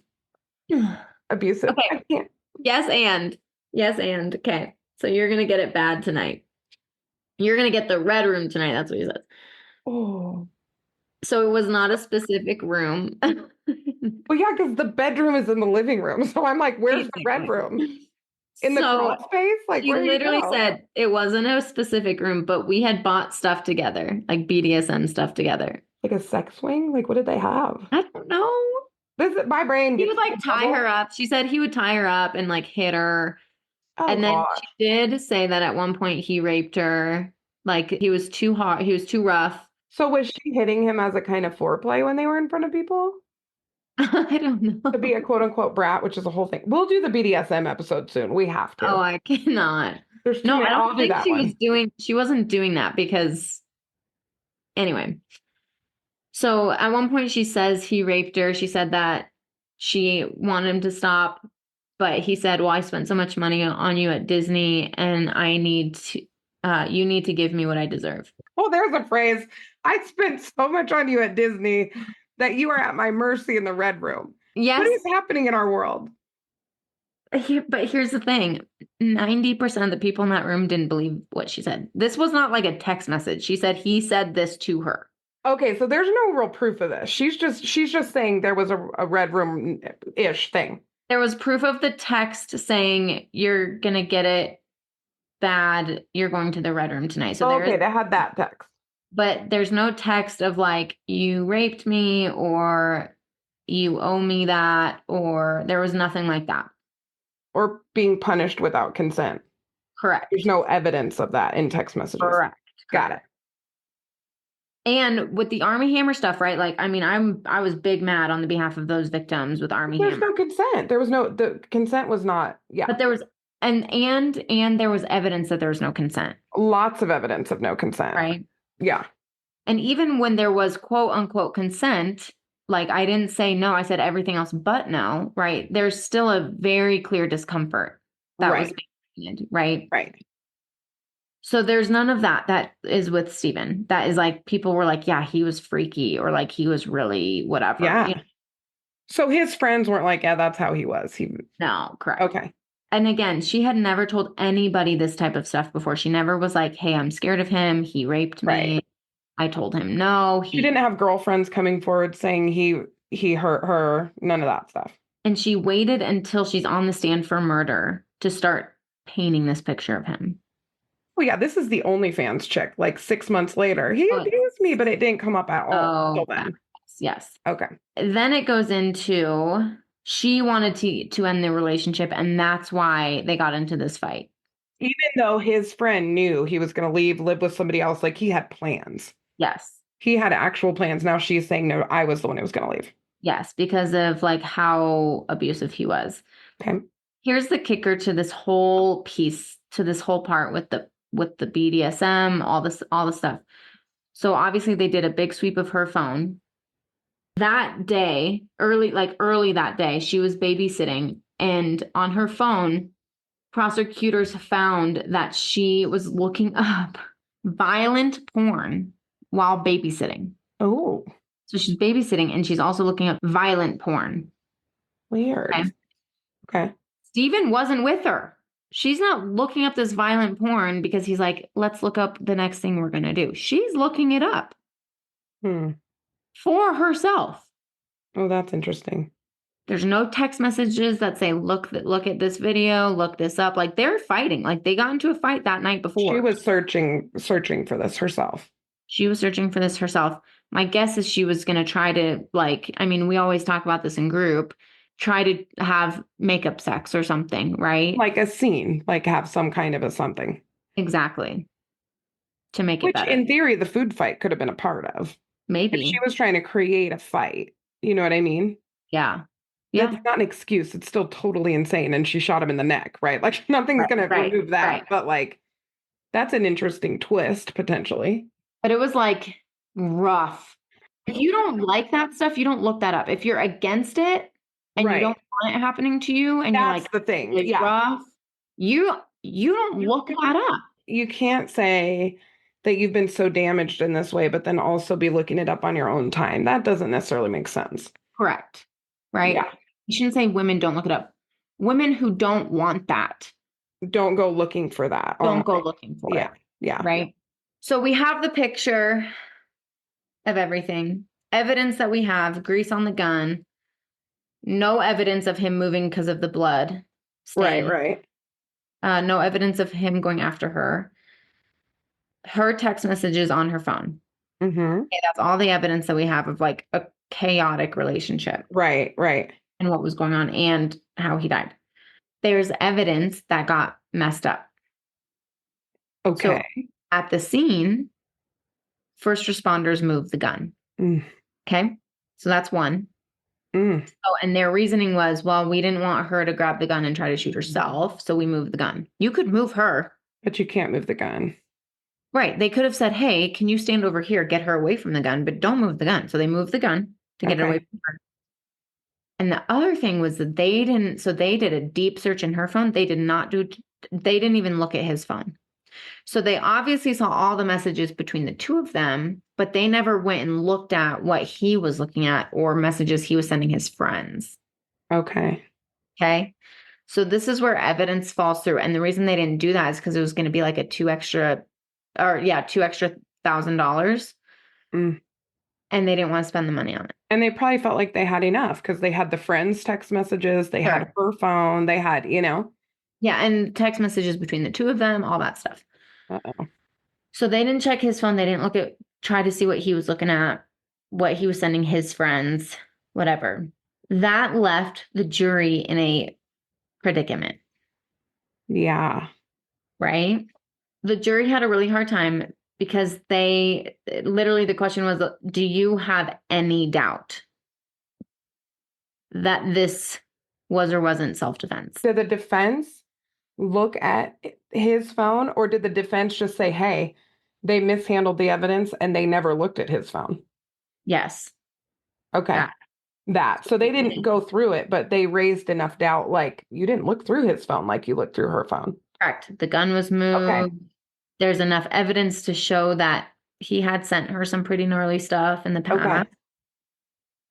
Speaker 2: abusive.
Speaker 1: Okay.
Speaker 2: I can't.
Speaker 1: Yes, and. Yes, and. Okay. So you're going to get it bad tonight. You're going to get the red room tonight. That's what he says.
Speaker 2: Oh.
Speaker 1: So it was not a specific room.
Speaker 2: Well, yeah, because the bedroom is in the living room. So I'm like, where's the red room? In the
Speaker 1: So
Speaker 2: crawl space? Like,
Speaker 1: he
Speaker 2: where do you
Speaker 1: literally
Speaker 2: go?
Speaker 1: said it wasn't a specific room, but we had bought stuff together, like BDSM stuff together.
Speaker 2: Like a sex swing? Like, what did they have?
Speaker 1: I don't know.
Speaker 2: This is my brain
Speaker 1: He
Speaker 2: gets
Speaker 1: would like tie her up. She said he would tie her up and like hit her.
Speaker 2: Oh
Speaker 1: And then
Speaker 2: gosh.
Speaker 1: she did say that at one point he raped her. Like he was too hard, he was too rough.
Speaker 2: So was she hitting him as a kind of foreplay when they were in front of people?
Speaker 1: I don't
Speaker 2: To be
Speaker 1: know.
Speaker 2: a quote unquote brat, which is a whole thing. We'll do the BDSM episode soon. We have
Speaker 1: Oh,
Speaker 2: to.
Speaker 1: I cannot.
Speaker 2: There's too
Speaker 1: No,
Speaker 2: many.
Speaker 1: I
Speaker 2: I'll
Speaker 1: don't
Speaker 2: do
Speaker 1: think
Speaker 2: that one.
Speaker 1: she wasn't doing that because anyway. So at one point she says he raped her. She said that she wanted him to stop, but he said, "Well, I spent so much money on you at Disney and you need to give me what I deserve."
Speaker 2: Well, there's a phrase. I spent so much on you at Disney that you are at my mercy in the red room. What
Speaker 1: Yes.
Speaker 2: is happening in our world?
Speaker 1: But here's the thing. 90% of the people in that room didn't believe what she said. This was not like a text message. She said he said this to her.
Speaker 2: Okay, so there's no real proof of this. She's just saying there was a red room-ish thing.
Speaker 1: There was proof of the text saying you're gonna get it bad. You're going to the red room tonight. So there
Speaker 2: Okay,
Speaker 1: is,
Speaker 2: they had that text.
Speaker 1: but there's no text of like you raped me or you owe me that, or there was nothing like that.
Speaker 2: Or being punished without consent.
Speaker 1: Correct.
Speaker 2: There's no evidence of that in text messages.
Speaker 1: Correct.
Speaker 2: Got it.
Speaker 1: And with the Army Hammer stuff, right? Like, I mean, I was big mad on the behalf of those victims with Army
Speaker 2: There's
Speaker 1: Hammer.
Speaker 2: no consent. The consent was not, yeah.
Speaker 1: But there was and there was evidence that there was no consent,
Speaker 2: Lots of evidence of no consent.
Speaker 1: right?
Speaker 2: Yeah.
Speaker 1: And even when there was quote unquote consent, like I didn't say no, I said everything else but no, right? There's still a very clear discomfort that was
Speaker 2: Right.
Speaker 1: being created, right?
Speaker 2: Right.
Speaker 1: So there's none of that is with Steven. That is like people were like, yeah, he was freaky or like he was really whatever.
Speaker 2: Yeah.
Speaker 1: You know?
Speaker 2: So his friends weren't like, yeah, that's how he was.
Speaker 1: No, correct.
Speaker 2: Okay.
Speaker 1: And again, she had never told anybody this type of stuff before. She never was like, hey, I'm scared of him. He raped me.
Speaker 2: Right.
Speaker 1: I told him no.
Speaker 2: She didn't have girlfriends coming forward saying he hurt her. None of that stuff.
Speaker 1: And she waited until she's on the stand for murder to start painting this picture of him.
Speaker 2: Oh yeah, this is the OnlyFans chick. Like 6 months later, he abused me, but it didn't come up at all until then.
Speaker 1: Yes.
Speaker 2: Okay.
Speaker 1: Then it goes into she wanted to end the relationship, and that's why they got into this fight.
Speaker 2: Even though his friend knew he was going to leave, live with somebody else, like he had plans.
Speaker 1: Yes.
Speaker 2: He had actual plans. Now she's saying, no, I was the one who was going to leave.
Speaker 1: Yes, because of like how abusive he was.
Speaker 2: Okay.
Speaker 1: Here's the kicker to this whole piece, to this whole part with the BDSM, all the stuff. So obviously they did a big sweep of her phone. That day, early that day, she was babysitting, and on her phone, prosecutors found that she was looking up violent porn while babysitting.
Speaker 2: Oh,
Speaker 1: So she's babysitting and she's also looking up violent porn.
Speaker 2: weird. Okay.
Speaker 1: Steven wasn't with her. She's not looking up this violent porn because he's like, let's look up the next thing we're going to do. She's looking it up for herself.
Speaker 2: Oh, that's interesting.
Speaker 1: There's no text messages that say, look at this video, look this up. Like they're fighting. Like they got into a fight that night before.
Speaker 2: She was searching for this herself.
Speaker 1: She was searching for this herself. My guess is she was going to try to we always talk about this in group, try to have makeup sex or something, right?
Speaker 2: Like a scene, like have some kind of a something.
Speaker 1: Exactly. To make it
Speaker 2: Which
Speaker 1: better.
Speaker 2: in theory, the food fight could have been a part of.
Speaker 1: Maybe.
Speaker 2: If she was trying to create a fight. You know what I mean?
Speaker 1: Yeah. Yeah.
Speaker 2: That's not an excuse. It's still totally insane. And she shot him in the neck, right? Like nothing's going to remove that.
Speaker 1: Right.
Speaker 2: But like, that's an interesting twist potentially.
Speaker 1: But it was like rough. If you don't like that stuff, you don't look that up. If you're against it and you don't want it happening to you and
Speaker 2: that's
Speaker 1: you're like
Speaker 2: the thing.
Speaker 1: it's rough, you don't look that up.
Speaker 2: You can't say that you've been so damaged in this way, but then also be looking it up on your own time. That doesn't necessarily make sense.
Speaker 1: Correct. Right?
Speaker 2: Yeah.
Speaker 1: You shouldn't say women don't look it up. Women who don't want that.
Speaker 2: Don't go looking for that.
Speaker 1: Don't go looking for it.
Speaker 2: Yeah.
Speaker 1: Right? So we have the picture of everything. Evidence that we have, grease on the gun. No evidence of him moving because of the blood stain.
Speaker 2: Right.
Speaker 1: No evidence of him going after her. Her text messages on her phone.
Speaker 2: Mm-hmm.
Speaker 1: Okay, that's all the evidence that we have of like a chaotic relationship.
Speaker 2: Right.
Speaker 1: And what was going on and how he died. There's evidence that got messed up.
Speaker 2: Okay.
Speaker 1: So at the scene, first responders moved the gun. Okay. So that's one. Oh, and their reasoning was, well, we didn't want her to grab the gun and try to shoot herself. So we moved the gun. You could move her.
Speaker 2: But you can't move the gun.
Speaker 1: Right. They could have said, hey, can you stand over here, get her away from the gun, but don't move the gun. So they moved the gun to get it away from her. And the other thing was that they did a deep search in her phone. They didn't even look at his phone. So they obviously saw all the messages between the two of them, but they never went and looked at what he was looking at or messages he was sending his friends.
Speaker 2: Okay.
Speaker 1: Okay. So this is where evidence falls through. And the reason they didn't do that is because it was going to be like a two extra $1,000.
Speaker 2: Mm.
Speaker 1: And they didn't want to spend the money on it.
Speaker 2: And they probably felt like they had enough because they had the friends' text messages, they had
Speaker 1: Sure.
Speaker 2: her phone, they had,
Speaker 1: Yeah, and text messages between the two of them, all that stuff.
Speaker 2: Uh-oh.
Speaker 1: So they didn't check his phone. They didn't try to see what he was looking at, what he was sending his friends, whatever. That left the jury in a predicament,
Speaker 2: Yeah.
Speaker 1: right? The jury had a really hard time because the question was, do you have any doubt that this was or wasn't self-defense?
Speaker 2: Did the defense look at his phone, or did the defense just say, hey, they mishandled the evidence and they never looked at his phone?
Speaker 1: Yes.
Speaker 2: Okay. That. So they didn't go through it, but they raised enough doubt, like you didn't look through his phone like you looked through her phone.
Speaker 1: Correct. The gun was
Speaker 2: Okay.
Speaker 1: moved. There's enough evidence to show that he had sent her some pretty gnarly stuff in the
Speaker 2: Okay.
Speaker 1: past.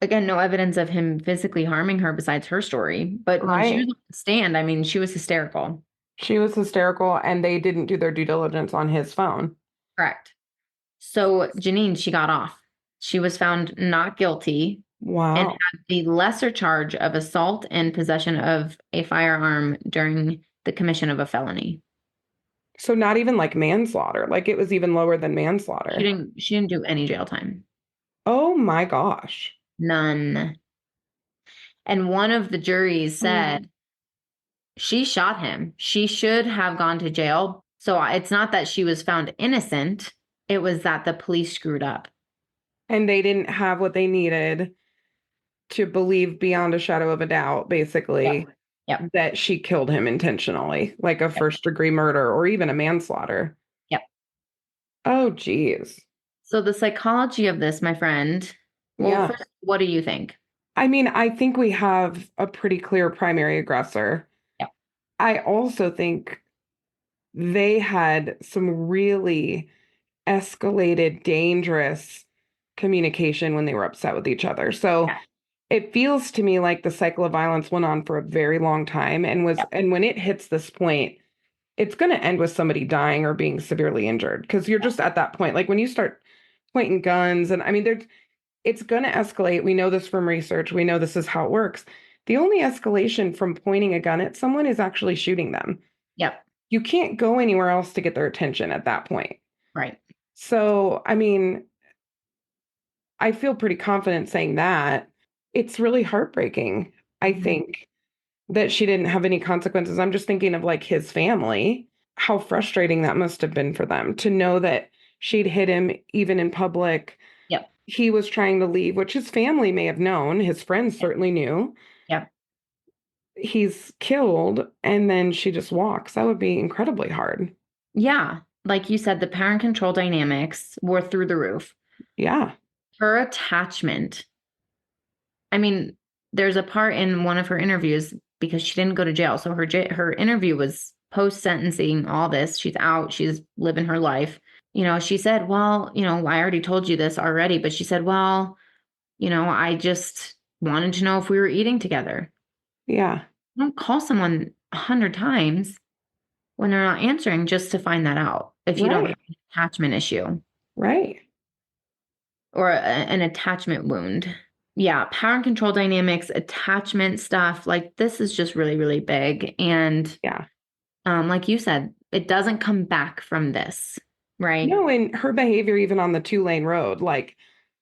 Speaker 1: Again, no evidence of him physically harming her besides her story. But when she was
Speaker 2: Right.
Speaker 1: on the stand, I mean, she was hysterical.
Speaker 2: She was hysterical and they didn't do their due diligence on his phone.
Speaker 1: Correct. So Janine, she got off. She was found not guilty and
Speaker 2: Wow.
Speaker 1: had the lesser charge of assault and possession of a firearm during the commission of a felony.
Speaker 2: So not even like manslaughter. Like it was even lower than
Speaker 1: She
Speaker 2: manslaughter.
Speaker 1: didn't do any jail time.
Speaker 2: Oh my gosh.
Speaker 1: None. And one of the juries said she shot him. She should have gone to jail. So it's not that she was found innocent. It was that the police screwed up.
Speaker 2: And they didn't have what they needed to believe beyond a shadow of a doubt, basically,
Speaker 1: Yep.
Speaker 2: that she killed him intentionally, like a
Speaker 1: Yep.
Speaker 2: first-degree murder or even a manslaughter.
Speaker 1: Yep.
Speaker 2: Oh, geez.
Speaker 1: So the psychology of this, my friend, well,
Speaker 2: Yeah.
Speaker 1: first, what do you think?
Speaker 2: I mean, I think we have a pretty clear primary aggressor.
Speaker 1: Yep.
Speaker 2: I also think they had some really escalated, dangerous communication when they were upset with each other. So
Speaker 1: Yeah.
Speaker 2: it feels to me like the cycle of violence went on for a very long time
Speaker 1: Yep.
Speaker 2: and when it hits this point, it's going to end with somebody dying or being severely injured because you're just at that point. Like when you start pointing guns, and I mean, it's going to escalate. We know this from research. We know this is how it works. The only escalation from pointing a gun at someone is actually shooting them.
Speaker 1: Yep.
Speaker 2: You can't go anywhere else to get their attention at that point.
Speaker 1: Right.
Speaker 2: So, I mean, I feel pretty confident saying that. It's really heartbreaking, I think, that she didn't have any consequences. I'm just thinking of like his family, how frustrating that must have been for them to know that she'd hit him even in public.
Speaker 1: Yep.
Speaker 2: He was trying to leave, which his family may have known. His friends certainly knew.
Speaker 1: Yep.
Speaker 2: He's killed, and then she just walks. That would be incredibly hard.
Speaker 1: Yeah. Like you said, the parent control dynamics were through the roof.
Speaker 2: Yeah.
Speaker 1: Her attachment. I mean, there's a part in one of her interviews because she didn't go to jail. So her interview was post sentencing, all this. She's out, she's living her life. She said, well, I already told you this already, but she said, well, I just wanted to know if we were eating together.
Speaker 2: Yeah.
Speaker 1: Don't call someone 100 times when they're not answering just to find that out if you don't have an attachment issue.
Speaker 2: Right.
Speaker 1: Or an attachment wound. Yeah, power and control dynamics, attachment stuff, like this is just really, really big. And
Speaker 2: yeah,
Speaker 1: like you said, it doesn't come back from this, right?
Speaker 2: No, and her behavior even on the 2-lane road, like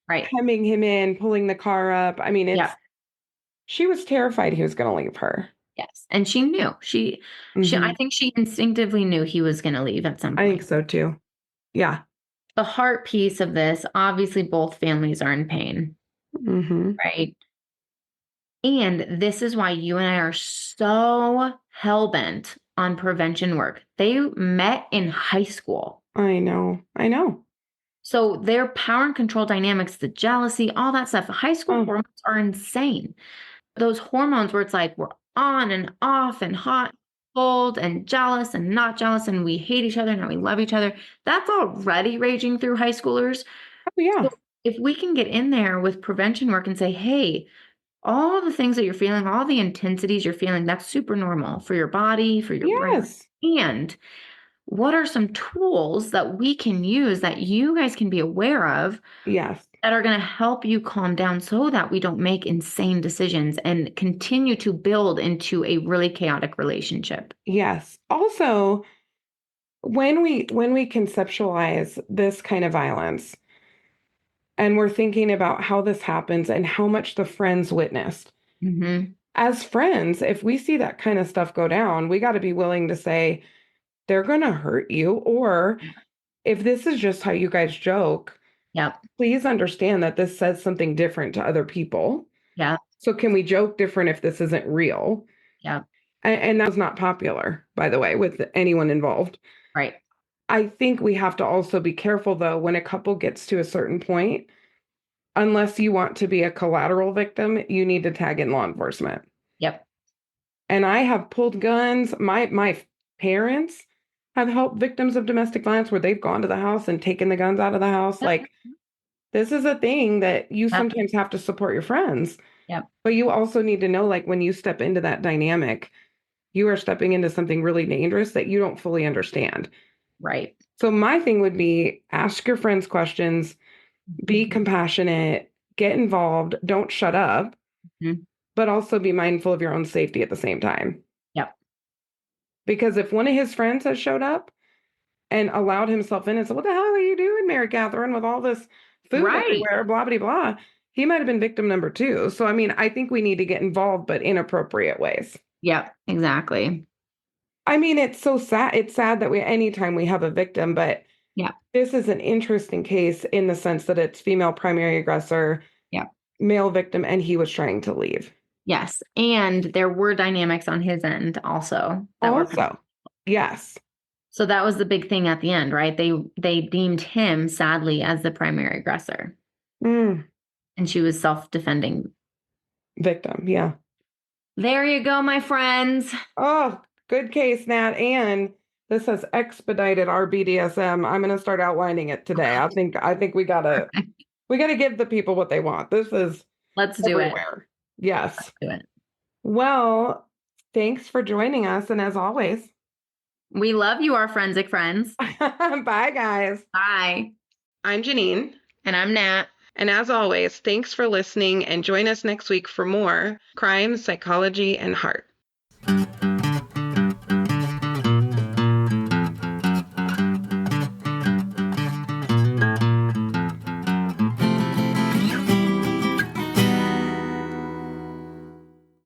Speaker 1: Right.
Speaker 2: hemming him in, pulling the car up. I mean, she was terrified he was going to leave her.
Speaker 1: Yes. And she knew. I think she instinctively knew he was going to leave at some point.
Speaker 2: I think so too. Yeah.
Speaker 1: The heart piece of this, obviously both families are in pain. Right. And this is why you and I are so hell-bent on prevention work. They met in high school.
Speaker 2: I know.
Speaker 1: So their power and control dynamics, the jealousy, all that stuff, high school hormones are insane. Those hormones where it's like we're on and off and hot, cold and jealous and not jealous and we hate each other and we love each other. That's already raging through high schoolers.
Speaker 2: Oh, yeah.
Speaker 1: So if we can get in there with prevention work and say, hey, all the things that you're feeling, all the intensities you're feeling, that's super normal for your body, for your brain.
Speaker 2: Yes.
Speaker 1: And what are some tools that we can use that you guys can be aware of
Speaker 2: Yes.
Speaker 1: that are going to help you calm down so that we don't make insane decisions and continue to build into a really chaotic relationship?
Speaker 2: Yes. Also, when we conceptualize this kind of violence and we're thinking about how this happens and how much the friends witnessed,
Speaker 1: Mm-hmm.
Speaker 2: as friends, if we see that kind of stuff go down, we got to be willing to say they're going to hurt you. Or if this is just how you guys joke,
Speaker 1: Yep.
Speaker 2: please understand that this says something different to other people.
Speaker 1: Yep.
Speaker 2: So can we joke different if this isn't real?
Speaker 1: Yep.
Speaker 2: And that was not popular, by the way, with anyone involved.
Speaker 1: Right.
Speaker 2: I think we have to also be careful, though, when a couple gets to a certain point, unless you want to be a collateral victim, you need to tag in law enforcement.
Speaker 1: Yep.
Speaker 2: And I have pulled guns. My parents have helped victims of domestic violence where they've gone to the house and taken the guns out of the house.
Speaker 1: Yep.
Speaker 2: Like, this is a thing that you
Speaker 1: Yep.
Speaker 2: sometimes have to support your friends.
Speaker 1: Yep.
Speaker 2: But you also need to know, like, when you step into that dynamic, you are stepping into something really dangerous that you don't fully understand.
Speaker 1: Right.
Speaker 2: So my thing would be ask your friends questions, be compassionate, get involved, don't shut up,
Speaker 1: Mhm.
Speaker 2: but also be mindful of your own safety at the same time.
Speaker 1: Yep.
Speaker 2: Because if one of his friends has showed up and allowed himself in and said, "What the hell are you doing, Mary Catherine, with all this food
Speaker 1: Right.
Speaker 2: everywhere, blah, blah, blah," he might have been victim number two. So, I mean, I think we need to get involved, but in appropriate ways.
Speaker 1: Yep. Exactly.
Speaker 2: I mean, it's so sad. It's sad that anytime we have a victim, but
Speaker 1: Yeah.
Speaker 2: this is an interesting case in the sense that it's female primary aggressor,
Speaker 1: Yeah.
Speaker 2: male victim, and he was trying to leave.
Speaker 1: Yes. And there were dynamics on his end also that were
Speaker 2: Also, yes.
Speaker 1: so that was the big thing at the end, right? They deemed him sadly as the primary aggressor
Speaker 2: Mm,
Speaker 1: and she was self-defending.
Speaker 2: victim, yeah.
Speaker 1: There you go, my friends.
Speaker 2: Oh, good case, Nat. And this has expedited our BDSM. I'm gonna start outlining it today. I think we gotta give the people what they want. This is
Speaker 1: Let's do it.
Speaker 2: everywhere. Yes.
Speaker 1: Let's do it.
Speaker 2: Well, thanks for joining us. And as always,
Speaker 1: We love you, our forensic friends.
Speaker 2: bye, guys.
Speaker 1: Bye.
Speaker 2: I'm Janine.
Speaker 1: And I'm Nat.
Speaker 2: And as always, thanks for listening and join us next week for more crime, psychology, and heart.